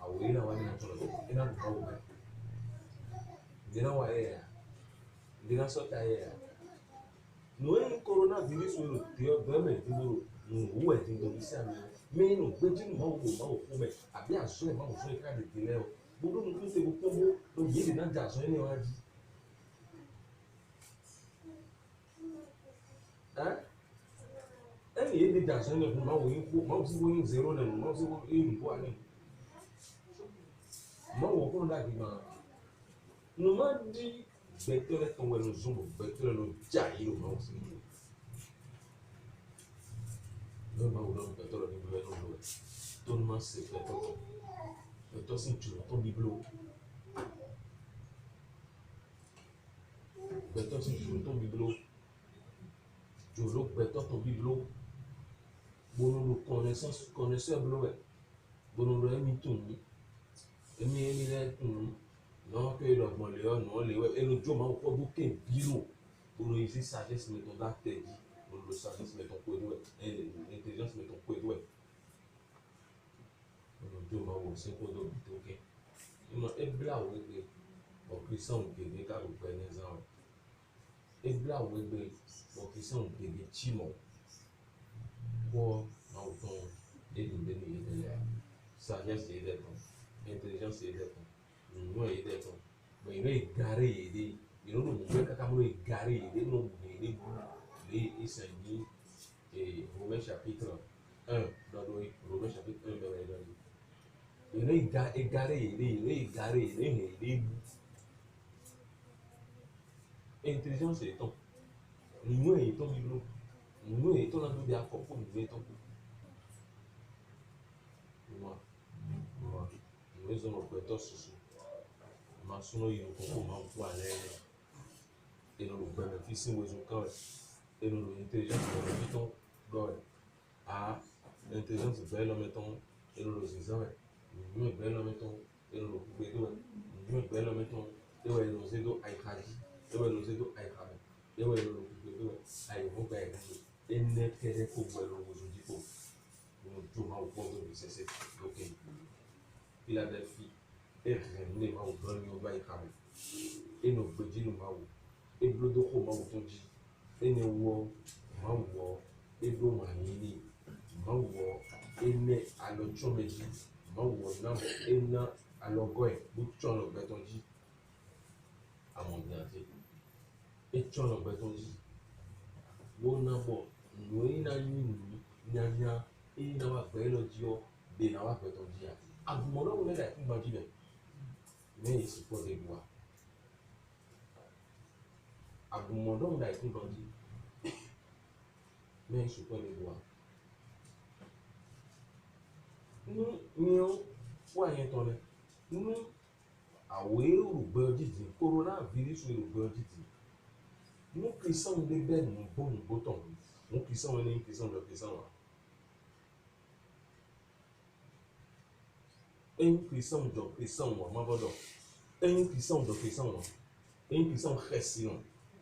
àwọ̀ yìí náà wà ní náà tọ̀nà tuntun ẹ̀ náà dùkọ̀ wọ̀ ẹ̀ ìdíná wà ẹ̀ yà ìdíná sọ̀tà ẹ̀ yà nùwé coronavirus wẹ̀rọ tí ọgbẹ́ mẹ̀ ti wúrò nùwú ẹ̀ ti ń gbòmí sí àmì mẹ́rin nù gbé jínú máa wò fún mẹ́ àbí àṣọ ẹ̀ máa wò fún ìka dèdè lẹ́ o gbogbo nù tó ṣe gbogbo ló yé lè náà jà àṣọ ẹ̀ ní wájú. Ẹni yé di dàsán ní ọdún máa wò yín kú máa wò sí wọ́n yín zero nínú máa wò sí wọ́n yín kú àná máa wò kúrò dàbí máa nù má di gbẹtẹrẹ kan wẹ̀ ló zumbo gbẹtẹrẹ ló jà yìí ló máa wò sí ló máa wò lọ gbẹtẹrẹ ní bíbélì ló wẹ̀ tó ní máa ṣe gbẹtọ sí jùlọ tó bíbélì gbẹtọ sí jùlọ tó bíbélì jòló gbẹtọ tó bíbélì. Bonolo connaisseur bleu bonolo emi tuni emi le tuni non que le moléo non le et le jour ma ko bouquet biro bonolo ici sagesse mais ton acte dit bonolo sagesse mais ton quoi et intelligence mais ton quoi bonolo jour ma wo se ko do bitoke imo ebla wo gbe o christian gbe ka ro pe ni zan ebla wo gbe o christian gbe chimo pour l'auton et nous donner de l'air. Sagesse et des temps, intelligence et des temps, nous et des temps. Mais il est garé et il nous dit que est garé et nous dit les Saint-Denis et Romains chapitre 1 dans Romains chapitre 1 dans il est garé il est garé il est intelligence et temps. Nous et temps biblio. Nous et ton ami de accord pour nous et ton coup. Nous sommes au pétos sous. Ma sono io con ma un l'air. Et nous bénéficions aux autres. Et nous intelligence de mettons gore. Ah, l'intelligence de belle mettons et nous le disons. Nous belle mettons et nous le pouvons. Nous belle mettons et nous aido aikadi. Et nous aido aikadi. Et nous le pouvons. Aïe, vous gagnez. Et ne kere ko gbẹ̀rù òjòjì kò ní ojú máa wò fún ọdún ìṣẹ̀ṣẹ̀ lókè Philadelphie ẹ̀rẹ̀ ní máa wò gan ní ọba ìka mi ẹnu ògbèjì ní máa wò ebúlódókò máa wò tó jí ẹni wọ máa wọ ebó màáyíní máa wọ ẹnẹ alọ́jọ́ méjì máa wọ náà ẹnà alọ́gọ́ ẹ̀ ló tí ọ̀nà ọ̀gbẹ́ tó jí àwọn ọ̀gbẹ́ àti ẹ̀tí ọ̀nà ọ̀gbẹ́ tó jí wọ́n náà bọ̀. Nous n'avons et n'a pas fait le dio de n'a pas fait ton dia. À mon moment où elle a imaginé, mais il se faut des bois. À mon moment où elle a imaginé, mais il se faut des bois. Nous voyons ton nous away ou birdie, coronavirus ou birdie. Nous crissons des belles, nous bon bouton. Nous crissons une crissons de crissons. Un crissons de crissons, ma vodo. Un crissons de crissons. Un crissons récent.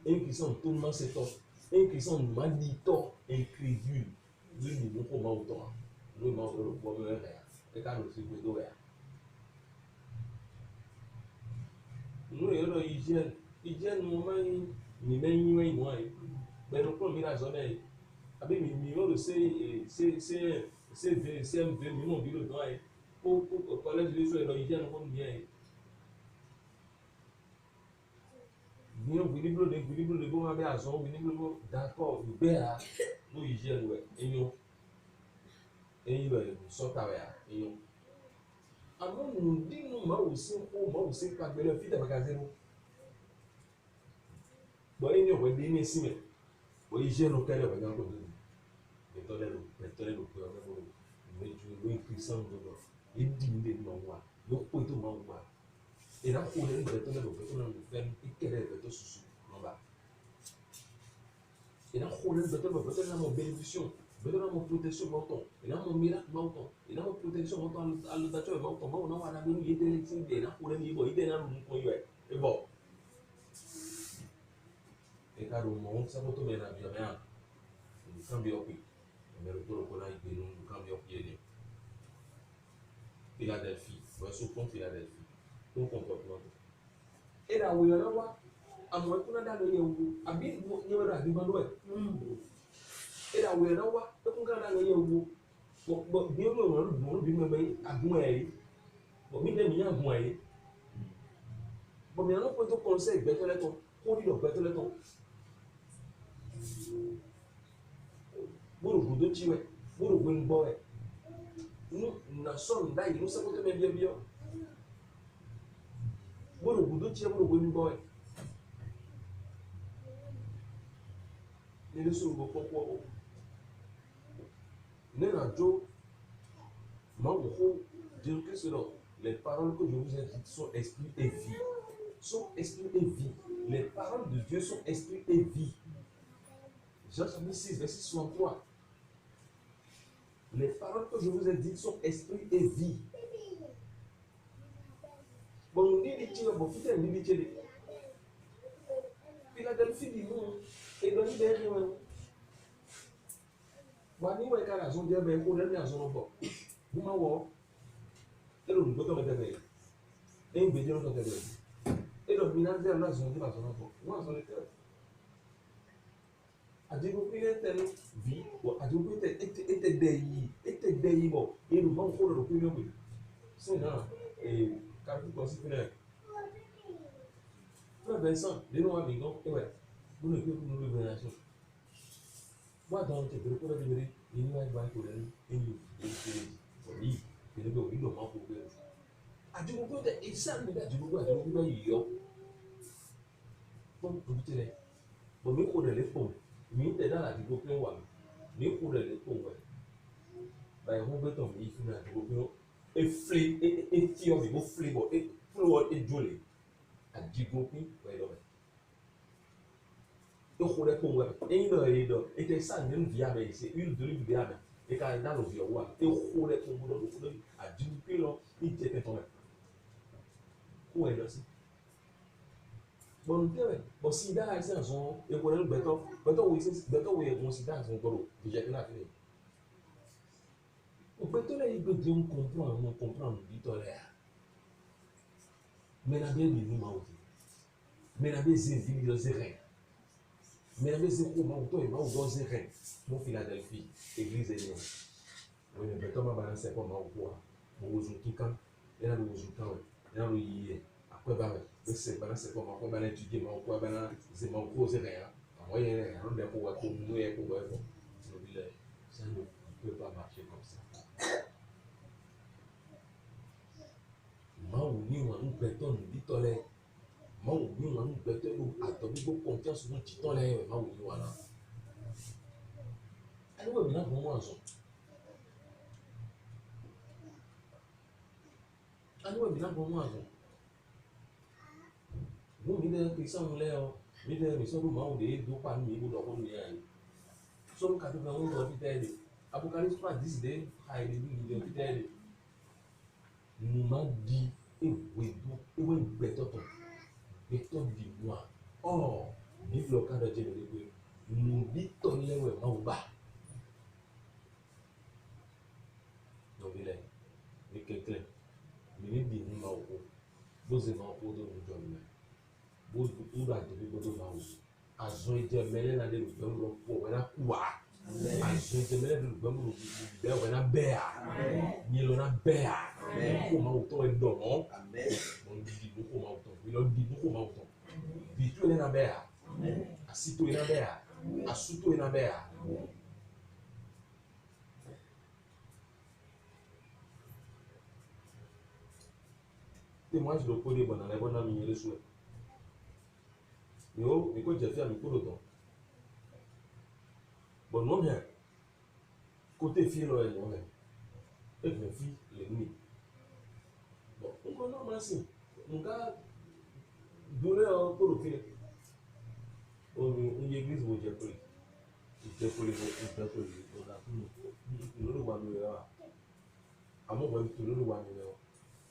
Un crissons tout le monde c'est top. Un crissons manito, incrédule. Nous nous comme autant. Nous mangeons le pomme vert. Et quand nous sommes de vert. Nous y a hygiène. Hygiène moment mi nem nem moi ben no pro mira zona aí abi mi o CMV mi mo bilo don aí o collège de so lo ije no ko ni aí ni o libro de go ma be azon we libro d'accord we be a no ije lo eyin lo sota we a eyin àmọ́ nínú máa wò sí pàgbẹ́lẹ́ fídà magazine bọ́ ẹni ọ̀pẹ bí ní ẹsìn mẹ́ bọ́ iṣẹ́ ló kẹ́lẹ́ ọ̀pẹ náà kò tó bẹ̀tọ́lẹ́ ló pé ọ̀pẹ kò ìmẹ́jú ló ń kiri sáwọn tó lọ édì ní lè máa wà ló pé tó máa wà ìdá kó lẹ́nu bẹ̀tọ́lẹ́ ló fẹ́ ìkẹ́lẹ́ bẹ̀tọ́ sùsù nọ́ba ìdá kó lẹ́nu bẹ̀tọ́lẹ́ náà mọ̀ bénéfiction bẹ̀tọ́lẹ́ náà mọ̀ protection mọ́tọ̀ ìdá mọ̀ miracle mọ́tọ̀ ìdá mọ̀ protection mọ́tọ̀ alùpàtọ́ mọ́tọ̀ mọ́wọ́n náà wà lábẹ́ ní yédélé tí ń bẹ̀ ìdá kó lẹ́nu yìí bọ̀ ìdẹ́ náà ló ń kọ́ yọ ẹ̀ bọ̀ eka do mo sa to me na bi amea cambio qui me lo tolo con ai di un cambio piede Philadelphia verso con Philadelphia un comportamento era wo yo wa amo kuna da lo yewu abi ni wa abi ba lo era wo yo wa e kun ka da lo yewu bo bi o mo bi me be agun e bo mi de mi agun e bo mi no ko to conseil gbetole to ko ri lo gbetole to gbòrògbòdò tiwẹ gbòrògbò ń gbọ ẹ nu na sọrọ nda yìí nu sẹkọtọ mẹ bíọ gbòrògbòdò tiẹ gbòrògbò ń gbọ ẹ nílé sọ̀rọ̀ gbọ pọpọ o nínú àjò máa wò ó Jésus Christ lọ les paroles que je vous ai dites sont esprit et vie les paroles de Dieu sont esprit et vie. Jean chapitre 6, verset 63. Les paroles que je vous ai dites sont esprit et vie. Bon, on dit que bon, putain, on dit que Philadelphie dit non, et donc il est rien. Bon, ni ouais, car on dit ben, on est à son bon. Vous m'en voyez. Et donc, vous me dites, et une bédion dans ta vie. Et donc, il a dit là, son dit à son bon. Moi, son est adigunpinne tẹnu vi adigunpinne ete dẹ yi bọ elu máa ń kó lọ lópin lópin sí náà kàbí kan sí pinnu ẹ fún ẹbẹ sàn nínú wa mi gan ẹwẹ múlò ìpín kúndùn lóbi ẹ̀yà sùn wọ́n àtàwọn tẹ̀gbẹ̀rẹ̀ kó lọ́dún mẹ́rin èyí wáyé gba ipò lẹ́nu ẹ̀yìn òfin òní ìpínlẹ̀ òní lò máa kó bẹ́ẹ̀ adigunpinne tẹ ìsàn mi dá adigunpinne yìí yọ fún òbí tẹ̀lẹ̀ bọ̀ mí kó lẹ̀ lẹ́pọ̀ mi tẹ dára àdìgbò pé wà mí kú rẹ lè tó wẹ báyìí wọn gbẹtọ mi fún mi àdìgbò pé efle etí ọbẹ bó fle bọ fúlọ wọ edzole àdìgbò pé wẹ lọ bẹ ekú rẹ tó wẹ ẹyin lọ yìí lọ ètò ẹsẹ nínú bíi abẹ yìí sẹ ìlú dòrí bíi abẹ ẹka dáná bíi ọwọ ekú rẹ tó wọ lọ àdìgbò pé lọ ní ìjẹpẹ tọ wẹ kó wẹ lọ sí. Bon tẹ́lẹ̀ bọ̀ sí i dára ẹsẹ̀ àzọ́n epo lẹ́nu gbẹ́tọ̀ wo ẹ̀gbọ́n sí i dára àzọ́n gbọ́dọ̀ ìjẹ́ kí náà fi lè. Òpètò lẹ́yìn gbèdé ń comprendre bítọ̀ lẹ́ à. Mẹ́nà bẹ́ẹ̀ nínú máa wò di. Mẹ́nà bẹ́ẹ̀ zé vi lọ zé rẹ̀. Mẹ́nà bẹ́ẹ̀ zé kó máa wò tọ́ yìí máa wò dọ́ zé rẹ̀. Mo Philadelphie église ẹ̀yẹ. Wọ́n yẹn bẹ̀tọ̀ máa bá ń sẹ́kọ̀ máa wò kó wa. Mo wò zùn kíkan, yẹ́nà ló wò zùn kan wẹ̀, yẹ́nà ló yí yẹ, àpẹ́ bá wẹ̀. C'est pas c'est comme on va étudier mon quoi ben c'est mon cours c'est rien moi il y a un des pour nous et pour ça ne peut pas marcher comme ça mau ni wan beton di tole mau ni wan beton lu atau bi bo confiance no ti tole mau ni wana ani we mi na bo mo aso mo mi de kristian le o mi de mi so do ma o de do pa mi bo do ko ni ai so ka do na o do fi tele apocalypse 10 de ai de bi de fi tele mo ma di ewe beto di moi oh ni lo ka do je le pe mo bi to lewe ma o ba no bi le ni kekle mi ni di ni ma o bo se ma o do ni jo mi bo da de bi bo do ma o Azon ide mele na de lubemro po wena kwa. Azon ide mele de lubemro be wena bea. Nilo na bea. Ko ma uto e domo. Mon di ko ma uto. We no di ko ma uto. Bitu na bea. Asito na bea. Asuto na bea. Témoignage de Kodé bon dans les bonnes amies les souhaits. Yo, Nico j'ai fait un micro d'autant. Bon non bien. Côté fille là non bien. Et mes filles les nuits. Bon, on connaît merci. Mon gars donner un peu de fille. On église où j'ai pris. J'ai pris on a tout le monde là. À mon point tout le monde là.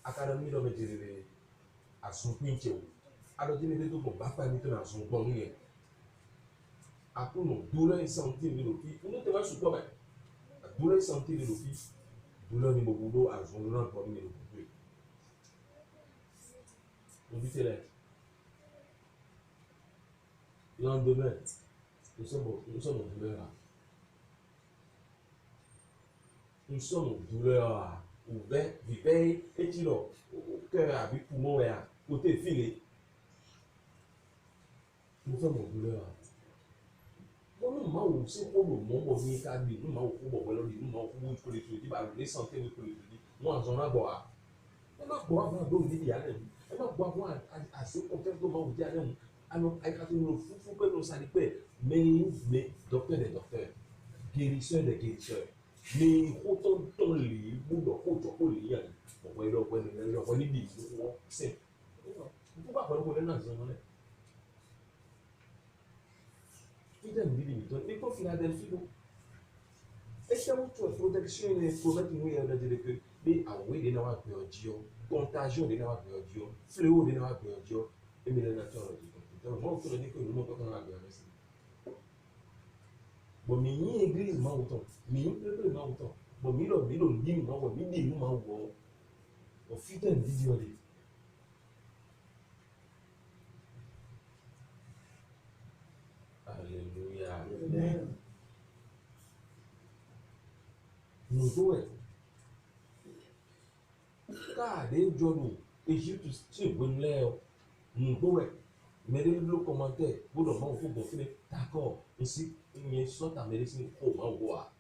Académie de métier à son pinche. Alors je ne peux pas faire ni à son bon lien. À tout le douleur santé de l'office. On ne te va sur toi même. Douleur santé de l'office. Douleur ni boulot à son nom pour me le on dit c'est là. Le lendemain, nous sommes en douleur. Nous sommes en douleur. Ouvert, vivant, et tu au cœur avec poumon et à côté filé. Nous sommes en douleur. Nous m'avons aussi pour le moment, nous m'avons pour les santé, moi j'en ai boire. Et ma boire va donner des années. Et ma boire à ce complètement au dialogue. Alors, avec un fou que nous allons faire. Mais docteur des docteurs, guérisseur des guérisseurs. Mais autant de temps libre, autant de liens. On va y avoir des livres. C'est. Pourquoi pas le dans ce moment-là? Il a une limite. Mais pour Philadelphie, est-ce que tu as protection et promettre nous à dire que les avoués de n'avoir pas perdu, contagion de n'avoir perdu, fléau de n'avoir perdu, et mais la nature a dit. Donc, moi, je dis que nous montons qu'on a bien. Bon, mais ni église m'a autant, ni peuple m'a autant. Bon, mais l'on dit m'a autant, mais dit m'a autant. Au fut un vidéo. Alléluia. Nous jouons. Car des jours, Égypte, c'est bon l'air. Nous jouons. Mais le commentaire, vous le monde, vous finir d'accord. Ici, il y a soit à médecine, oh, ma voix.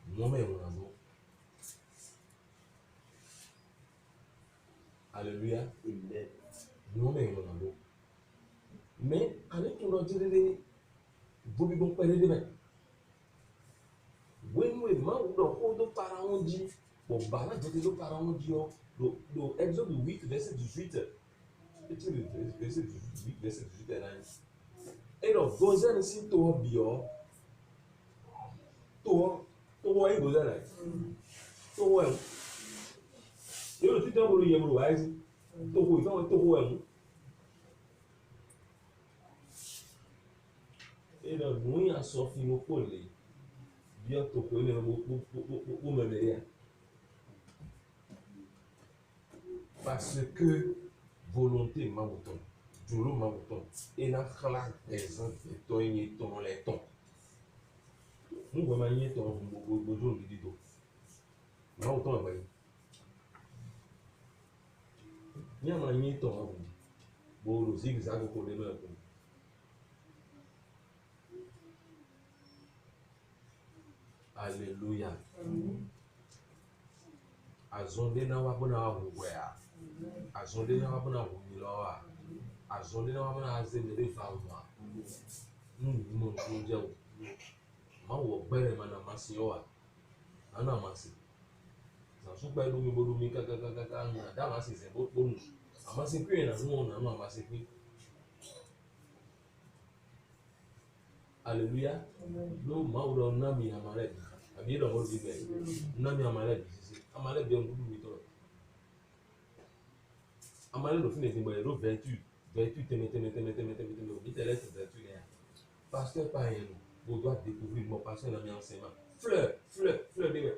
Moi-même, mon amour. Alléluia. Moi-même, mon amour. Mais, avec ton ordinaire, vous ne pouvez pas les mettre. Oui, oui, mais on doit parents dit, bon, bah là, j'ai des parents dit, le Exode 8, verset 18. Verset 18, verset 18 et 9. Et donc, Gozen ici, toi, bio, toi, Gozen là. Toi, et le titre pour le yémou, vas-y. Toi, et donc, nous, on a sorti nos collègues. Bien, toi, vous me verrez. Parce que volonté m'a autant, Dieu m'a autant, et n'a pas des ans de temps et ton les temps. Nous voyons manier ton besoin de dido. M'a autant envoyé. Ni à manier ton avou. Bon, le zigzag qu'on est là. Alléluia. Azonde na wabona wawea. Azonde na wabona wumiloa. Azonde na wabona azemele fauma. Mo nje o. Ma wo gbere mana masi oa. Ana masi. Na so gba lumi bodumi kaka na da masi se bonu. Amasi kwe na no na no amasi kwe. Alléluia. No ma wo na mi amale. Abi do mo bibe. Na mi amale bi. Amale bien goudou mito. Amale lo fine timbo ero vertu teme bitele vertu ya. Pasteur pas rien. Vous doit découvrir mon pasteur dans mes enseignements. Fleur de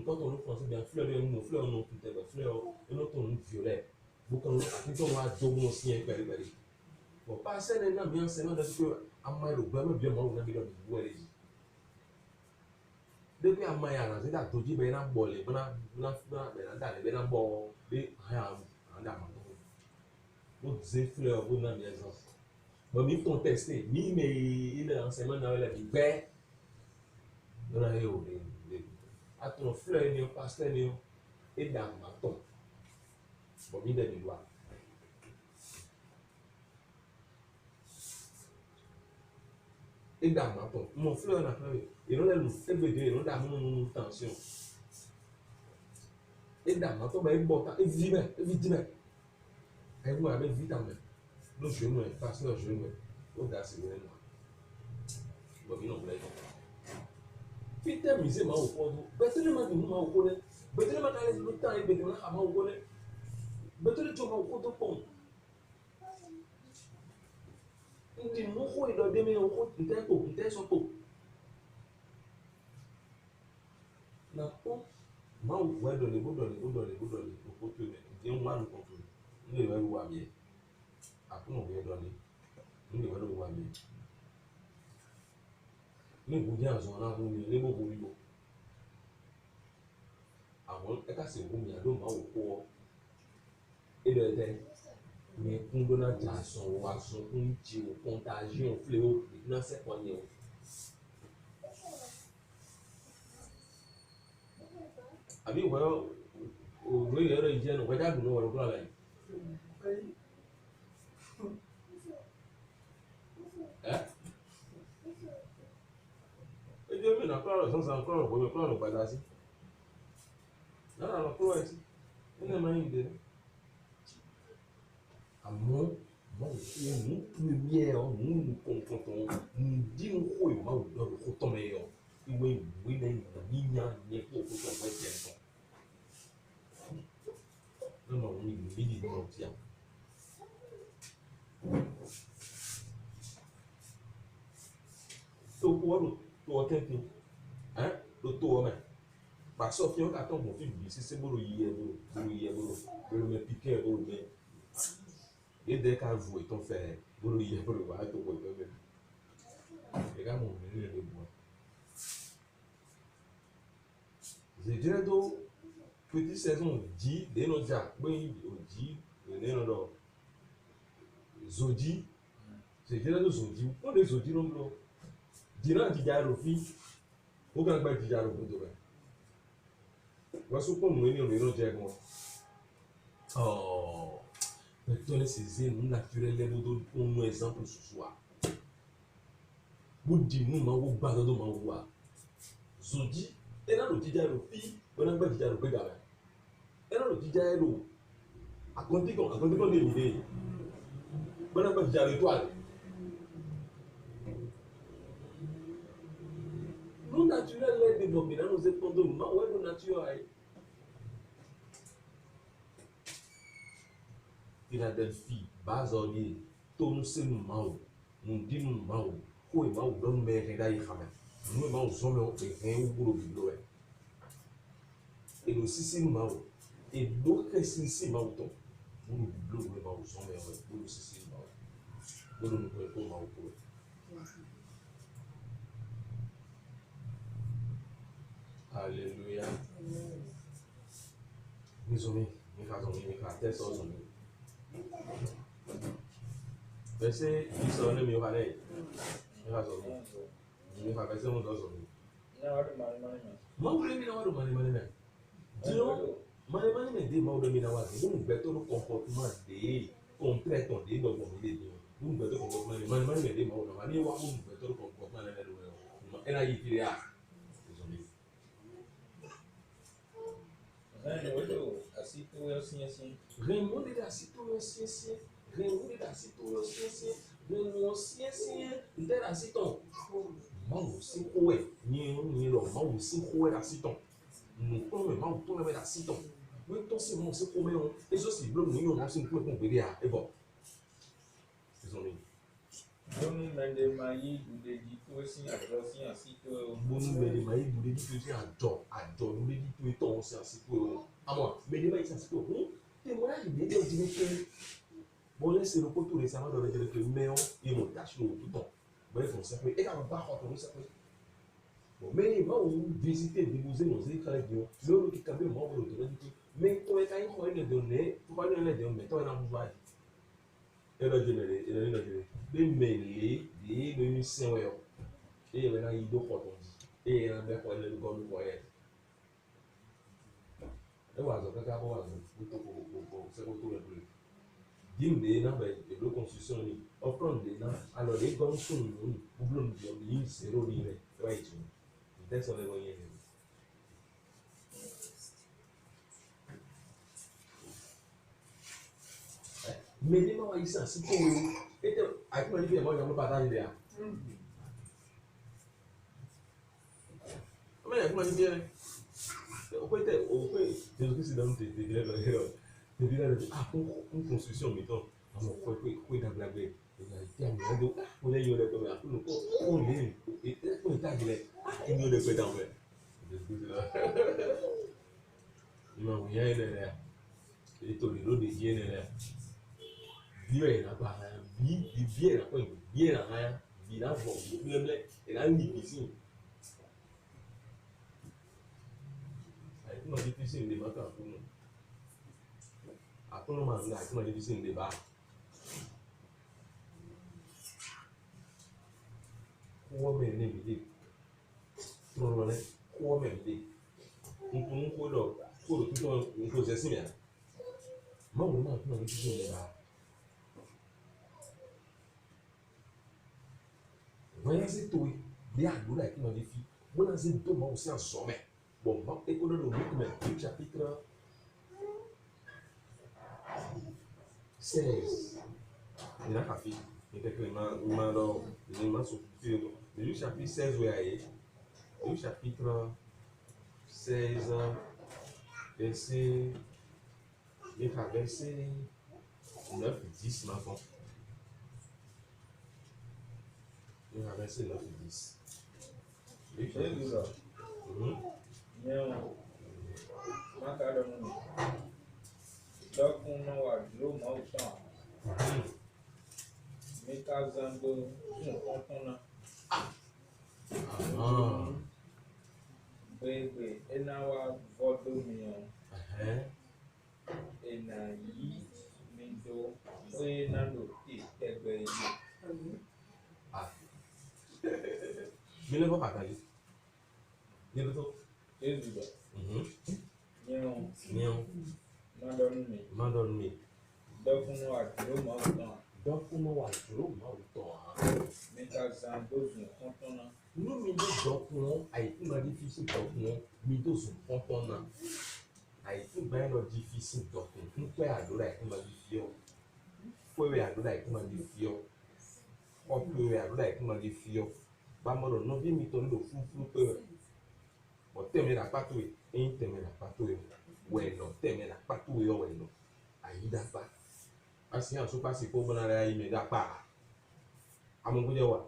quand on le français bien fleur de nous fleur non tout est fleur et non ton violet. Vous quand on a dogo aussi un père. Bon, pas ça, les gens bien, c'est non, parce que Amaya le gouvernement bien mal, on a bien le gouvernement. Depuis Amaya, c'est à tout dit, ben, on a bolé, on a bon, des rien, on a mal. Vous êtes fleur, vous n'avez bien ça. Bon, il contesté, mais il est enseignement dans la vie, ben, on a eu des. À ton fleur, il y a pasteur, et dans ma tombe. Bon, il est du doigt. Et dans ma tombe. Mon fleur n'a pas eu. Il y a une CBD, il y a une tension. Et dans ma tombe, il y a une bonne. Il vit bien, il vit bien. Et vous avez vite en main. Le genou, pasteur, le genou. Audace, c'est moi. Bon, il n'en voulait pas. Peter misé ma au fond. Betul ma dinu ma au kone. Betul ma kale lu temps et betul ma ma au kone. Betul tu ma au koto pom. Ndi mo ko ido de me o ko nte so to. Na po ma o wa do le go o ko to me. Ndi o ma lu ko to. Ndi we wa mi. Apo mo we do le. Ndi we do wa mi. Ní ìbújá àzọ náà mú mi lébò boríbo àwọn ẹ̀ka sì wú mi àdó máa wò kó ọ ilẹ̀ ẹ̀dẹ́ ní kún lónà jà sàn wà sàn kún jì ò contagion fléau ìdúná sẹ́kọ̀ọ́ ni o. Àbí ìwọ òwe ẹ̀rọ ìjẹun wẹ́dà dùn náà wọ̀rọ̀ kúrò àlàyé. Na claro, são claro, vou claro para dar assim. Não, claro assim. Não é mais ainda. Amor, bom, um primeiro, um confronto, de foi mal do que tomei eu. E o nem minha nem pouco que vai ter. Não, me não tinha. Tô por tô atento. Lo tó ọmọ ẹ pàṣẹ ọfẹ ọkà tó ń bọ fíìmù yìí sísẹ bọlọ yìí ẹ bọlọ mẹ píkẹ ẹ bọlọ mẹ ẹdẹ ká vu ìtàn fẹ bọlọ yìí ẹ bọlọ wà á tó bọ ìtàn fẹ ẹ ká mọ òmìnir ẹ bọ. Zèjìrẹ tó petit saison jí dénú jà gbẹ̀yìn òjì dénú lọ zòjì zèjìrẹ tó zòjì wọn lè zòjì ló ń lọ dìrọ àjìjà rò fi. O kan gba ìdíjà rò gbọdọ̀ rẹ̀ wọ́n sún pọ̀ mú ní òmìnira jẹ́ gan. Pẹ̀tọ́ ní sèzé nù naturel lẹ́bù tó ń mú exemple sùsù wa bó di nù máa wó gbà tó máa wó wa zòjì ẹ̀ náà lò jíjà rò fi wọ́n náà gba ìdíjà rò gbé gàrà ẹ̀ náà lò jíjà rò àkọ́ntíkọ̀ lè mí dé wọ́n náà gba ìdíjà rò tó àlẹ́. Non naturel est développé dans nos époques, mais ouais, le naturel. Philadelphie, Bazoli, Tonus Mao, Mundin Mao, Koi Mao, don't make a day hammer. No Mao Zono, a hand will be low. Et le Sissi Mao, et d'autres Sissi Mauton, vous nous bleu le Mao Zono, vous le Sissi Mao, vous nous pouvez pas Mao. Alléluia. Mes amis, mes frères, só os amis. Verset 10 on est mieux pareil. Mes frères, verset 11 os amis. Mau udah mina waru mane. Dio, mane de mau udah mina waru. Bung betul lo comportement de concreto de do bom de dio. Bung betul comportement mane de mau udah mane wa bung betul comportement de do. Era aí que ia. Remude da situação, da situação, mau cinco ni lo mau cinco da situação, não come mau tome da situação, então se mau cinco meu, isso se bloco não não cinco com beria, é bom. Désolé. Bonu mende mayi bude di to si àjọ si asito. Bonu mende mayi bude di to si àjọ bude di to ton si asito. Amo, mende mayi si asito. Te mo la ide de odi pe bon laisse le tout récemment dans le dire que mais on il montage nous tout temps bref on sait que et quand on va quand on sait que bon mais moi on visiter déposer nos écrans bio le qui quand même moi on le dit mais toi quand il faut les donner toi les donner mais toi on va et le générer et le générer les mêler les munitions et maintenant il doit quand on dit et il a bien quoi le gomme moyen et voilà donc quand on va pour c'est autour de lui dim de na be ebe construction ni upfront de na alors les gommes sont ni problem de ni zero ni le right that's all we need mais les gens ici c'est pour et avec moi dire moi je me partage là mais avec moi dire au fait c'est dans tes de dire ah une construction mettons on fait d'ablaber il y a un do on est yo le comme à tout on est et on est agile il yo le fait dans fait il m'a envoyé là et tout le lot de bien là bien là pas bien là quoi bien là bien là bon bien là et là il ici avec moi difficile de mettre à tout après on m'a dit avec moi difficile de bas quoi mais ne me non non quoi même dit on peut le tout on peut c'est bien moi on m'a dit difficile de bas voyez c'est tout bien là qui m'a dit bon c'est tout moi aussi en sommet bon moi économique mais chapitre 16 il a pas fait il était clairement dans les mains sur le chapitre 16 voyez le chapitre 16 verset il a verset 9 10 maintenant il a verset 9 10 le chapitre Não, marcaram no só com uma duro mal só. Me casando com contona. Bebe, e na wa vodo minha. E na yi me do, e na do ti tebe yi. me levou para ali ele tô Ezuba. Não, mandou me dọ́kun wa duro mal só. dọ́kun wa dúró mal tán Me casando com contona. no me dọ́kun aí uma difícil dọ́kun me do zum contona aí tu bem no difícil dọ́kun não foi a dor aí uma difícil foi a dor aí uma difícil ou foi a dor aí uma difícil vamos não vi me tornou fufu o teme la pato e teme la pato bueno teme la pato bueno aí dá pa assim a sua passe por na aí me dá pa amongo je wa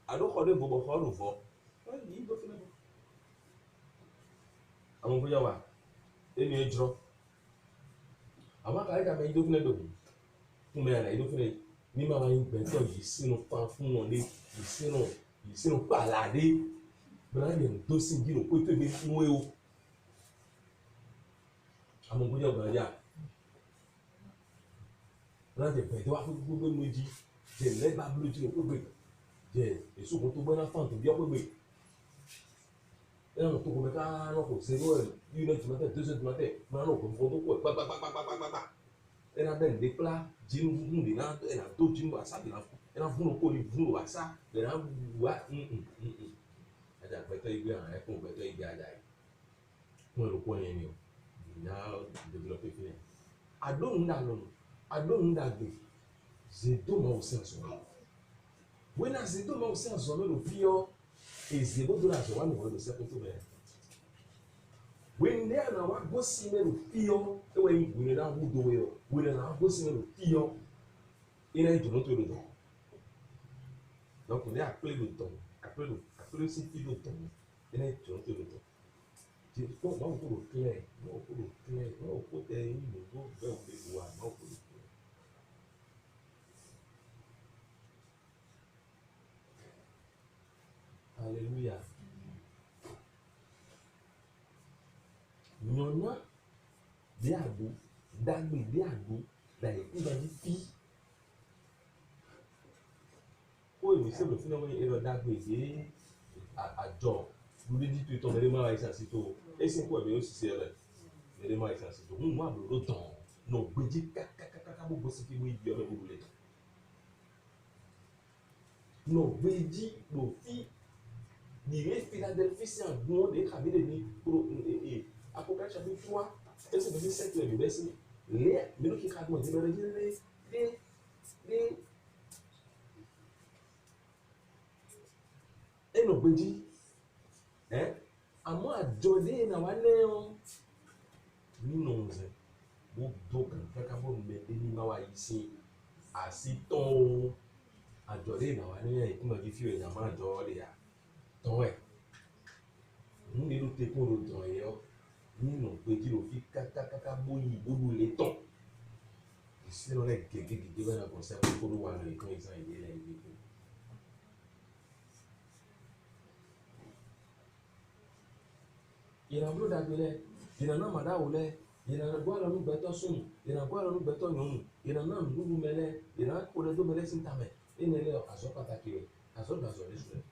ado ko de bobo ko ru fo ni do fina amongo je wa e ni ejro àwọn ka me do fina do fún me na do fina ni ma wa yin gbe to yi sínú pa fún wọn le yi sínú palade Brian tó sì dìrò pé tó gbé fún ẹ o amọ̀gbọ́dọ̀ ọ̀gbọ̀n ajá láti ẹ̀bẹ̀ tó wá fún gbogbo méjì jẹ lẹ́gbàá búrú tí o pépè jẹ èso kan tó gbọ́ná fáwọn tó bí ọ pépè ẹ̀rọ tó kọ mẹ́ta náà kò ṣe lọ́wọ́ unit tìmọ́tẹ̀ tó ṣe tìmọ́tẹ̀ máa náà kò fọ́ tó pọ̀ pápápápápápápá ẹ̀rọ abẹ́ ǹdẹ́ pla jínú fún mi náà ẹ̀rọ tó jínú àṣà ẹ̀rọ fún òkò ní fún àṣà ẹ̀rọ wá aja gbẹtọ igbe àwọn ẹkún gbẹtọ igbe aja yìí wọn lò kó yẹn ni o ìyá développé fi yẹn adóhùn dàgbé zedoma ò sẹ́ sọ̀rọ̀ wọ́n náà zedoma ò sẹ́ sọ̀rọ̀ ló fi ọ́ èzè bó dúró àṣọ wà ní wọ́n lò sẹ́kún tó bẹ̀rẹ̀ wọ́n ní àná wà gbó sí mẹ́lò fi ọ́ ẹ̀wọ̀n yìí wọ́n náà wú dòwe ọ́ wọ́n náà gbó sí mẹ́lò fi ọ́ iná ìdùnnú tó lò tán lọ́kùnrin àpèlè lò tán àpèlè sí fi lò tán iná ìdùnnú tó lò tán tí fún wọn kò lò clear wọn kò tẹ ẹ̀yìn lò tó bẹ́ẹ̀ wọlé wà wọn kò lò clear dé àgbo dàgbé dé àgbo láì ìbàdí fi kó èmi sèbè fún ọmọ ẹ̀rọ dàgbé dé àjọ lórí dídú ìtọ́ mẹ́rin máa ṣe àṣìtò ẹ̀sìn kó ẹ̀mí ó sì ṣe rẹ̀ mẹ́rin máa ṣe àṣìtò ń wà lóró tán náà gbèjì kákákáká gbogbo sí kí wọ́n ibi ọmọ ìgbòho lẹ̀ náà gbèjì lò fi nìyẹn Philadelphie sí àgbọn lè kàbí lè ní Apocalypse chapitre 3 verset 27 le verset lé mélòó kí ká gbọ́n ti bẹ̀rẹ̀ lé ẹnu gbèjì àmọ́ àjọdé náà wà lẹ́yìn nínú ọ̀sẹ̀ gbogbo kankan kábọ̀ mẹ́lẹ́ ní máa wá yìí sí àsìtàn o àjọdé náà wà lẹ́yìn ìtumọ̀ kí fíò èèyàn máa jọ ọ́ lè yà tán ẹ̀ ń nílò tẹ́kọ̀ ló dàn ẹ̀ ọ́ nínú gbèjì ló fi kákákáká bóyí ìbúdú lè tàn ìṣẹ́nu rẹ̀ gègé bẹ́ẹ̀ náà kò sẹ́kọ̀ kó ló wà lórí kan ìsàn ìdí ilẹ̀ ìgbé fún. Ìrànwọ́ ló dàgbé lẹ̀ ìrànà màdáwò lẹ̀ ìrànà gbọ́ àlọ́ nígbẹ́tọ́ sùn ìrànà gbọ́ àlọ́ nígbẹ́tọ́ yọ̀nù ìrànà nùdú mẹ́lẹ̀ ìrànà kódé tó mẹ́lẹ̀ sí ntàmẹ̀ ẹnìlẹ̀ àṣọ pàtàkì rẹ̀ àṣọ dàṣọ lẹ́sùn rẹ̀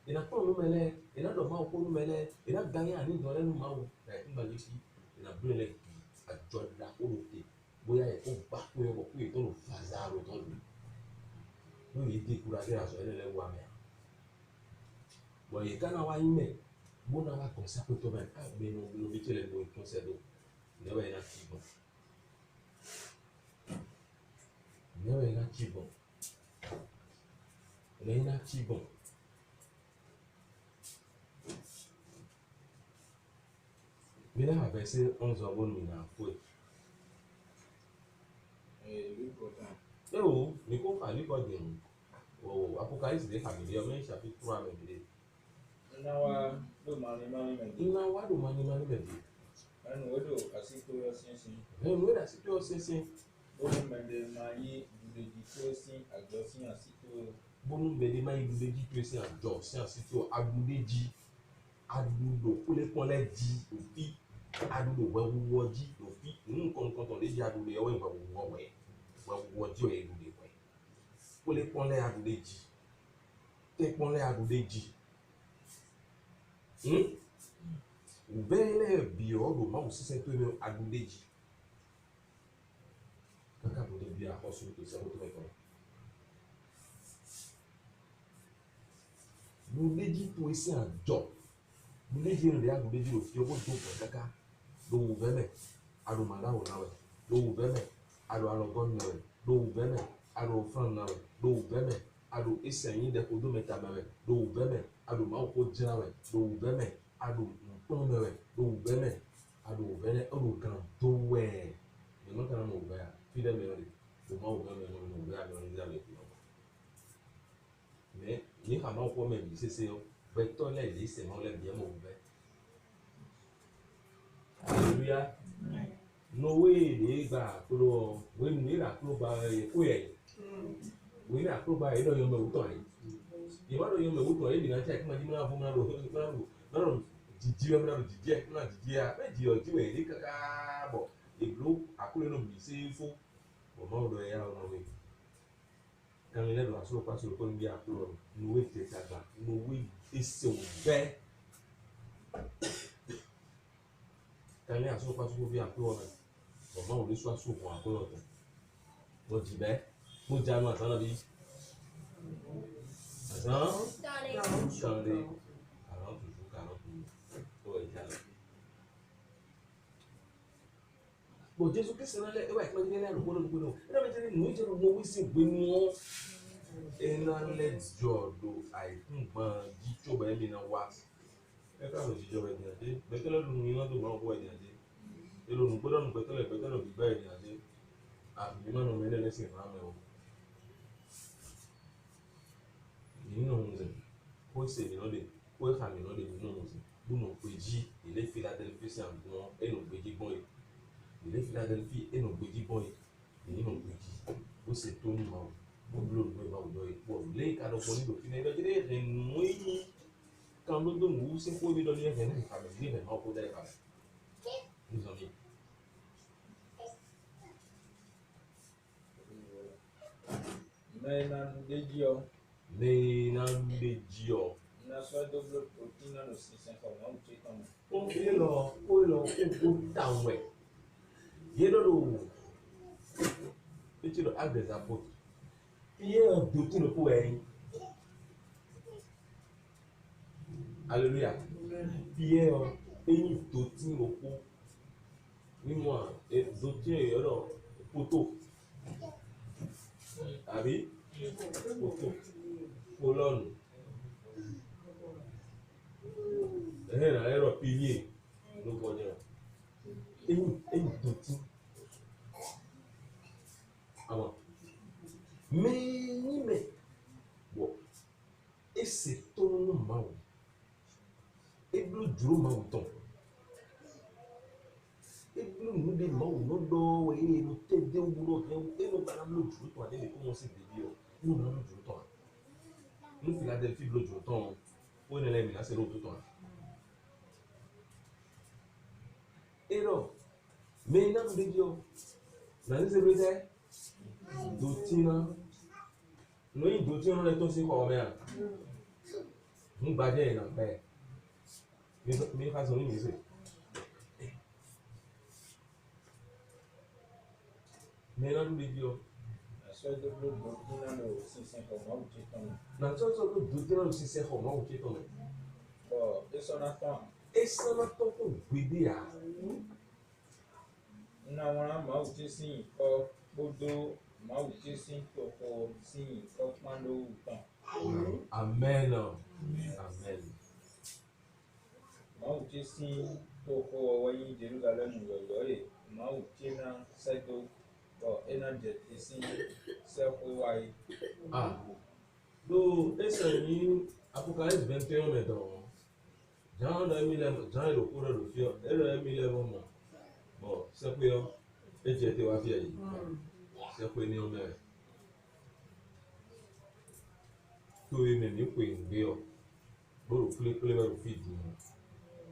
ìrànà kọ́ ló mẹ́lẹ̀ ìrànà dọ̀ máa kó ló mẹ́lẹ̀ ìrànà gányé àní ìdọ̀rẹ́ ló máa wò ẹ̀ ńgbà yìí sí ìrànà bílẹ̀ lẹ̀ àjọ ìdá olùkè bóyá ẹ̀ kó gbá kó yẹ kó kó ètò lò fàzà lò tọ́ lò lóye dé kúra dé àṣọ ẹlẹ́lẹ́ wà mẹ́ bọ̀ yìí kánà wáyé mẹ́ bona wa konsa ko to ben be no bitele no concedo ne wa ina tibo ne ina tibo mina ha verset 11 abon mina foi o ni ko fa li ko de o Apocalypse de famille mais chapitre 3 mais de Inawa do mani medi. Inawa do mani medi. Anu wedo asito yo sinsin. Wedo asito yo sinsin. Bonu mede mayi budeji to sin agbo sin asito. Bonu mede mayi budeji to sin agbo sin asito agudeji. Adudo kule ponle ji ofi. Adudo wewo ji ofi. Nkan ton le ji adudo yo we wewo we. Wewo ji o edude we. Kule ponle adudeji. Te ponle adudeji. Vele bioro ma o sise to me agudeji kaka bo de bia hosu to se mo to me ko budeji to ese ajo budeji re agudeji lo fi obo to ko kaka lo wu veme aro mala o nawe lo wu veme aro alogon nawe lo wu veme aro fran nawe lo wu veme aro eseyin de ko do meta nawe lo wu veme ado ma ko jira we do beme ado nton me we do beme ado bene ado kan do we ni mo kan mo be a fi de me ori do ma o beme mo be a lo ni za le fi o me ni ha ma ko me bi se o be to le le se mo le bi mo be hallelujah no way le gba kuro we ni ra kuro ba e ko ye we ra kuro ba e do yo me u to ni ìwádìí oyè mẹ̀wò tó ọ̀yẹ́ ìdìnnà tí a kí máa jí múná fún múná jìjì ẹ̀ múná jìjì ẹ̀ múná jìjì ẹ̀ méjì ọ̀jí wẹ̀ ní kàkà bọ̀ ègbó àkúrẹ́ náà bì sí fún ọ̀nà ọ̀dọ̀ ẹ̀yà ọ̀nà wẹ̀ kàmí lẹ́nu àsọ̀rọ̀ pàṣẹ kọ́ níbi àkúrọ̀ nuwé tètè àgbà nuwé ẹsẹ̀ òbẹ́ kàmí àsọ̀rọ̀ pàṣẹ kọ́ bí àkúrọ̀ náà ọ̀nà òde sọ àsọ̀rọ̀ àkúrọ̀ tó wọ́n jì bẹ́ mo jẹ́ àánú àtàlà bí. Attendez. Alors, toujours 40 pour égal. Bon, Jésus Christ, c'est là, ouais, quand il est là, le bon, là, maintenant, nous, je nous vois ici, bon, et là, let's go, do, I think, man, dit, tu vas bien en voir. Et quand je dis, je vais dire, mais que là, nous, nous, nous, nous, dire, et nous, nous, nous, peut-être, nous, bien dire, ah, mais maintenant, nous, nous, laissez vraiment. Nínú ọ̀hún kó ṣe mìíràn lè kó ẹ̀ka mìíràn lè nínú ọ̀hún gbóná péjì ilé Philadelphia sí àwọn ẹnu gbèjì gbọ́n yìí ilé Philadelphia ẹnu gbèjì gbọ́n yìí nínú gbèjì ó ṣe tó ní ma ó dúró lórí ìgbà òjò yìí pọ̀ lẹ́yìn ká lọ́pọ̀ nílò fi náà ìdọ́jú lẹ́yìn mú yín kan ló dóhùn wú sí kó mi lọ ní ẹ̀fẹ̀ náà ìfàmì ní ìfẹ̀ náà kó dá ìfàmì nítorí Mais nan dédio. Mais nan dédio. Na soit double protéine dans le 650 ou tu comme. O down way. You know, it's the address I put. Pierre Doutine au point. Alléluia. Pierre et Doutine au point. Dis-moi, et Doutine alors poteau. Abi, poteau. Colonne. Era pilier. Nous connaissons. Et Doutine. Avant. Mais, bon, et c'est ton maou. Et bleu duro maou ton. Et bleu nous des maou, nous do, et nous t'aider au boulot, et nous parlons bleu duro ton, et nous commençons à dire, nous n'avons bleu duro ton. Nous Philadelphie bleu duro ton, où est l'ennemi, là c'est l'autre ton. Et non, mais non, nous disons, nous c'est vrai. Dotina lóyìn dotina ló tó sí kọ ọmọ yà ń gbadé yìí náà bẹ́ẹ̀ mi ká sọ ní ìṣe mi náà ló lè di ọ. Soit double protéine dans le 650 ou tu comme. Na tó tó ló dotina ló ṣiṣẹ́ kọ ọmọ òkè tó mẹ. Bon, et son attend. E sábà tó kó gbèdé à. Na wọn ma o ti sin kọ gbódó ma o ti sin kọkọ sin kọ pando tán. Amen. Amen. Ma o ti sin kọkọ wọnyi Jerusalem yọyọ ye ma o ti na sẹdo bọ ena jẹ ti sin sẹkọ wáyé. Do ese ní Apocalypse 21 mẹ́tọ̀ Jean de Emile Jean le cours de fier elle Emile moment bon c'est quoi et tu étais wa fier c'est quoi ni on est to yi me ni ko ngbe o bo ro kle ba ro fi di mo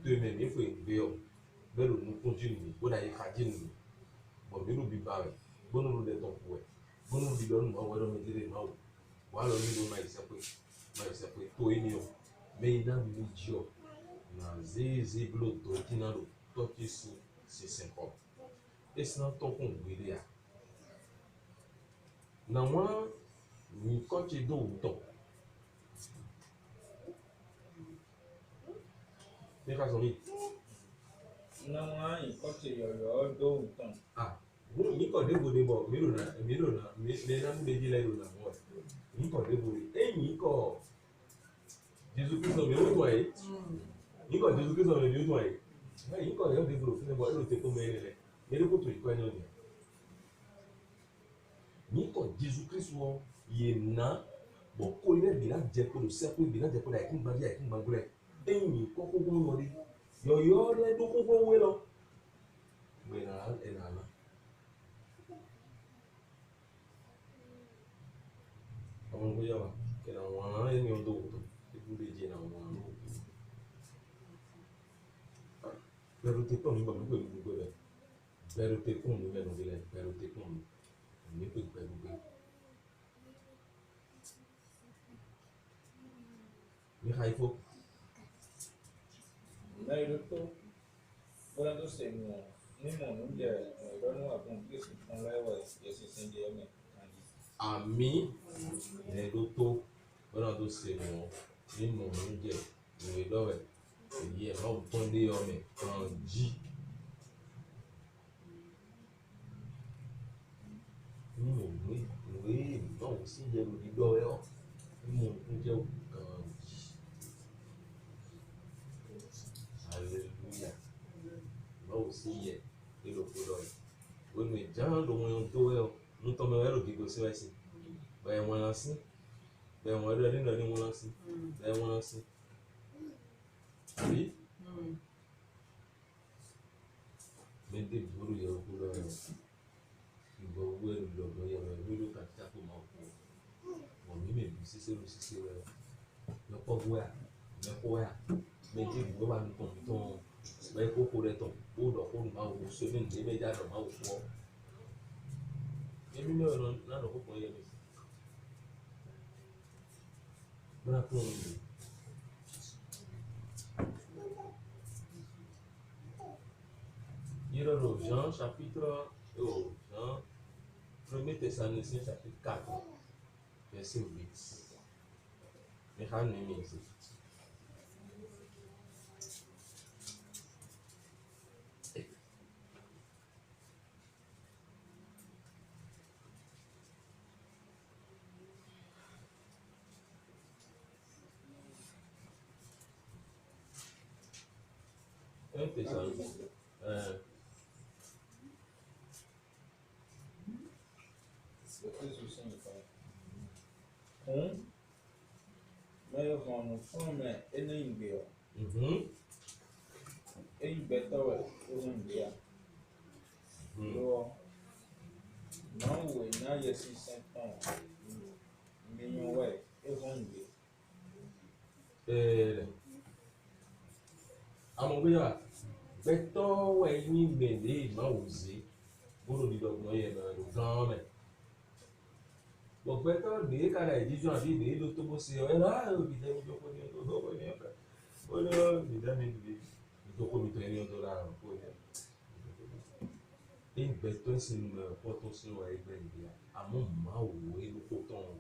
to yi me ni ko ngbe o be ro nu continue ni bo da yi ka jin ni bo mi ro bi ba re bo nu ro de ton ko e bo nu bi lo nu ma wa do me dire ma o wa lo ni do ma ise pe to yi ni o me ina mi ji o na zeze blo dotina lo to ti si 50 esse não tô com guiria não há ni coche do to tem razão aí Na wọn ìkọ́tì yọyọ dóhùn tán. ni ko de bo mi na me na me ji le na mo ni ko de bo ni ko Jesus Christ me o to aí ni ko Jesus Christ me o to aí ni ko de bo fún bo lo te ko me le ele ko to iko enyo ni ko Jesus Christ wo ye na bo ko ile bi la je ko lo se ko bi la je ko da ikin gbagure eyin ko ko gun lo ri yo le do ko ko we lo we na e na na àwọn ko yawa ke na wa e ni o do to e bu le je na wa no pero te to ni ba bu gbogbo re pero te kun ni mẹ́nu le pero te kun ni pe pẹ̀lú pe mi ha ifo Lẹ́yìn tó bóyá tó ṣe mọ̀ nímọ̀ oúnjẹ ìrọ́nú àbọ̀n bí èsì fún láìwọ̀ ẹ̀sìn síndí ẹ̀mí kàndí. àmì ẹ̀ẹ́dótó bọ́lá tó ṣe wọ́n nínú oúnjẹ ìwé lọ́wẹ̀ èyí ẹ̀ máa tún lé ọmọ kan jí nínú ìwé náà sí jẹ́ olùdíjọ́ ẹ̀ ọ́ nínú oúnjẹ kan jí hallelujah náà sí yẹ nílò kó lọ́wọ́ wọ́n mi já lóhun tó ẹ̀ ọ́ ntɔmɛ ɛrò gigo si wɛsi bɛyɛ ŋɔnasi bɛyɛ ŋɔ ɛrò ɛdi nɔni ŋɔnasi bɛyɛ ŋɔnasi abi mɛ de buru yɛ o kulo yɛ ìgbɔ owó ɛrò lɔdɔ yɛ o ɛrò ló kàtí àpò ma kú o mi mɛ bi sise wɛ mɛkɔ wɛ mɛkɔ wɛ mɛ de bu wɛ nu tɔn tɔn bɛyɛ koko rɛ tɔn o dɔ ko nu ma wo so mi nu bɛ dza dɔ ma wo kpɔ. Ebi mi ọ̀nà náà kó pọ̀ yẹ mi. Voilà pour nous. Il y a le Jean chapitre, Jean, 1 Thessaloniciens chapitre 4, verset 8. Mais quand même ici. Un Thessaloniciens. Mais on nous forme et nous et better way, Olympia. Now we now you see something. Million way, Olympia. Amogbéyà gbẹtọ ẹyin gbẹdẹ ìmáwòsí gbọ́dọ̀ dídọgbọn yẹn lọ ẹrù gan mẹ gbọgbẹtọ dèé kára ìjíjọ àbí dèé ló tó bó ṣe ọ ẹ náà ò dìde mi jókòó ní ọdún ọgbọ ní ọkà ó ní ọ dìde mi dìde ìjókòó mi tó ẹni ọdún lára ọkọ yẹn ẹyin gbẹtọ ẹsìn lọ ẹkọ tó ṣe wà ẹgbẹ ìgbéyà àmọ́ màá wò ó ẹnu kó tán ọ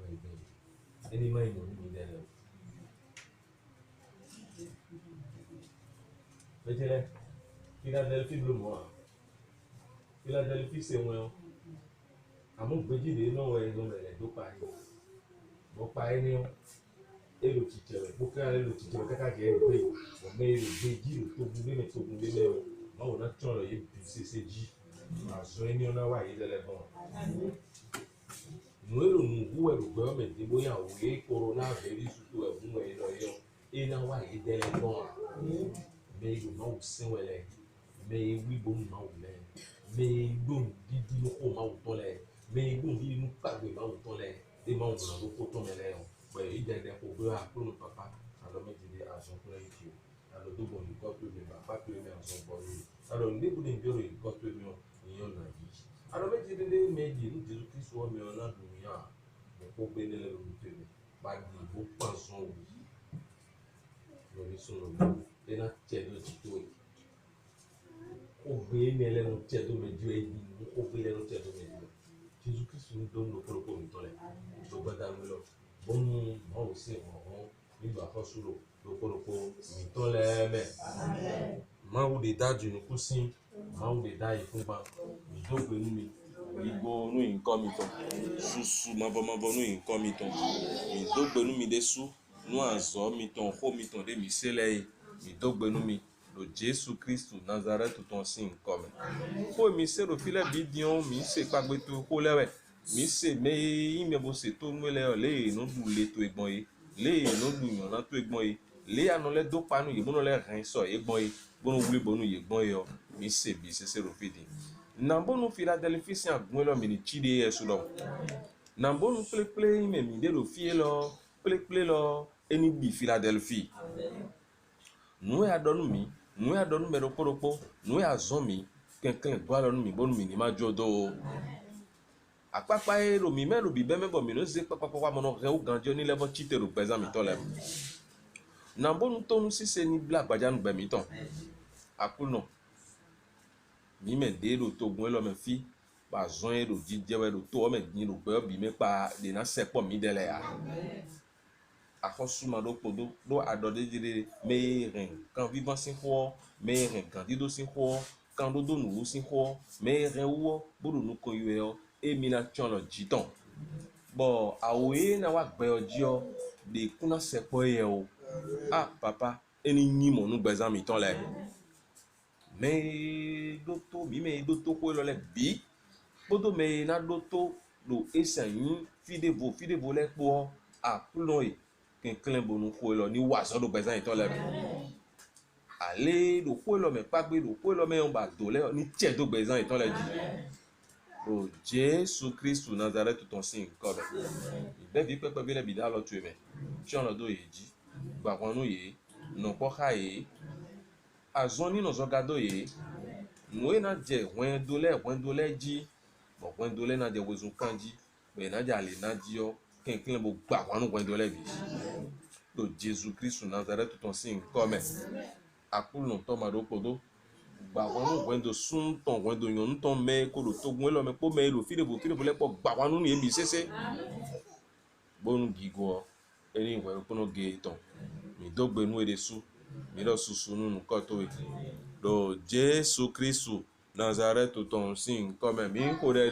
ẹgbẹ ẹni máa ń yàn ní mi dẹrẹ o. Peut-être Philadelphie bleu moi. Philadelphie c'est moi. À mon petit dé non ouais non mais les deux pareils. Bon pareil non. Et le petit pour que le petit caca qui est le blé. On met le blé dit le tout boulé mais tout boulé mais moi on a tant le yé c'est dit. À soigner on a ouais il est bon. Nous le nouveau le gouvernement mais déboyant oui coronavirus surtout vous ouais et là ouais il est bon. Mais il m'a aussi ouais mais oui bon m'a ouais mais bon dit nous comment on tolère mais bon dit nous pas de m'a on tolère et m'a on a beaucoup tombé là ouais il est pour pour le papa alors mais dit à son frère ici alors donc on lui copie le papa que le son pour lui alors nous devons bien le copie le il y en a dit alors mais dit nous Jésus Christ soit mais on a dunia mais pour bénir le nous pas dit vous pensons oui nous sommes ena tiɛdo tito yi ogbe ne lɛ no tiɛdo me dio eyi ogbe lɛ no tiɛdo me dio Jésus Christ nous donne le propos mi tɔlɛ do gbada mi lɔ bɔnu ma o se hɔn mi ba fɔ solo do propos mi tɔlɛ mɛ ma wo de da dunu kusi ma wo de da yi fún ba mi do gbe nu mi igbo nu yi nkɔ mi tɔn susu mabɔ nu yi nkɔ mi tɔn mi do gbe nu mi de su nu azɔ mi tɔn xɔ mi tɔn de mi se lɛ yi. Mi dogbenu mi lo Jésus Christ Nazareth tout en signe comme ko mi se ro file bidion mi se pagbeto ko lewe mi se me ime bo se to nwele le no du le to egbon yi le no du yan na to egbon yi le anu le do panu yi bono le rin so egbon yi bono wuli bonu yi egbon yi o mi se bi se ro fidi na bonu Philadelphie si agun lo mi ni chide yesu lo na bonu ple ime mi de lo fie lo ple lo eni bi Philadelphie nous ya donu mi nous ya donu me ropo nous ya zon mi kenken do alonu mi bonu mi ni ma jodo apapa e ro mi me ro bi be me bo mi no ze papa mo no re o ganjo ni level chite ro pesa mi to le na bonu to nu si se ni bla gbaja nu be mi ton akuno mi me de ro to gun lo me fi ba zon e ro jije we ro to o me ni ro be bi me pa de na se po mi de le ya akosuma do podo do adode jire meiren kan vivant sin ho meiren kan dido sin ho kan do nu sin ho meiren wo bodu nu ko yo e mi na cholo jiton bo awe na wa gbe ojo de kuna sepo ye o ah papa eni nyimo nu gbezan mi ton le me do to bi me do to ko lo le bi bodo me na do to do esayin fide vo le po a kulon kinklen bonu ko lo ni waso do pesan ito le ale do ko lo me pagbe do ko lo me on ba do le ni tie do pesan ito le di o Jésus Christ Nazareth tout en signe comme be bi pepe bi le bi da lo tu me ti on do yeji gba kon nu ye no ko ha ye azon ni no zo gado ye no e na je wen do le ji bo wen do le na je wozun kanji be na ja le na ji o quem bo gba wanu gwendo levi do Jesus Christ Nazareth ton sin comme akulu no to ma do podo gba wanu gwendo sun ton gwendo yon ton me ko do to gwen lo me po me lo fire bo le po gba wanu ni ebi sese bonu gigo eni we ko no ge ton mi do gbe nu ede su mi lo susu nu ko to do Jesus Christ Nazareth ton sin comme mi ko re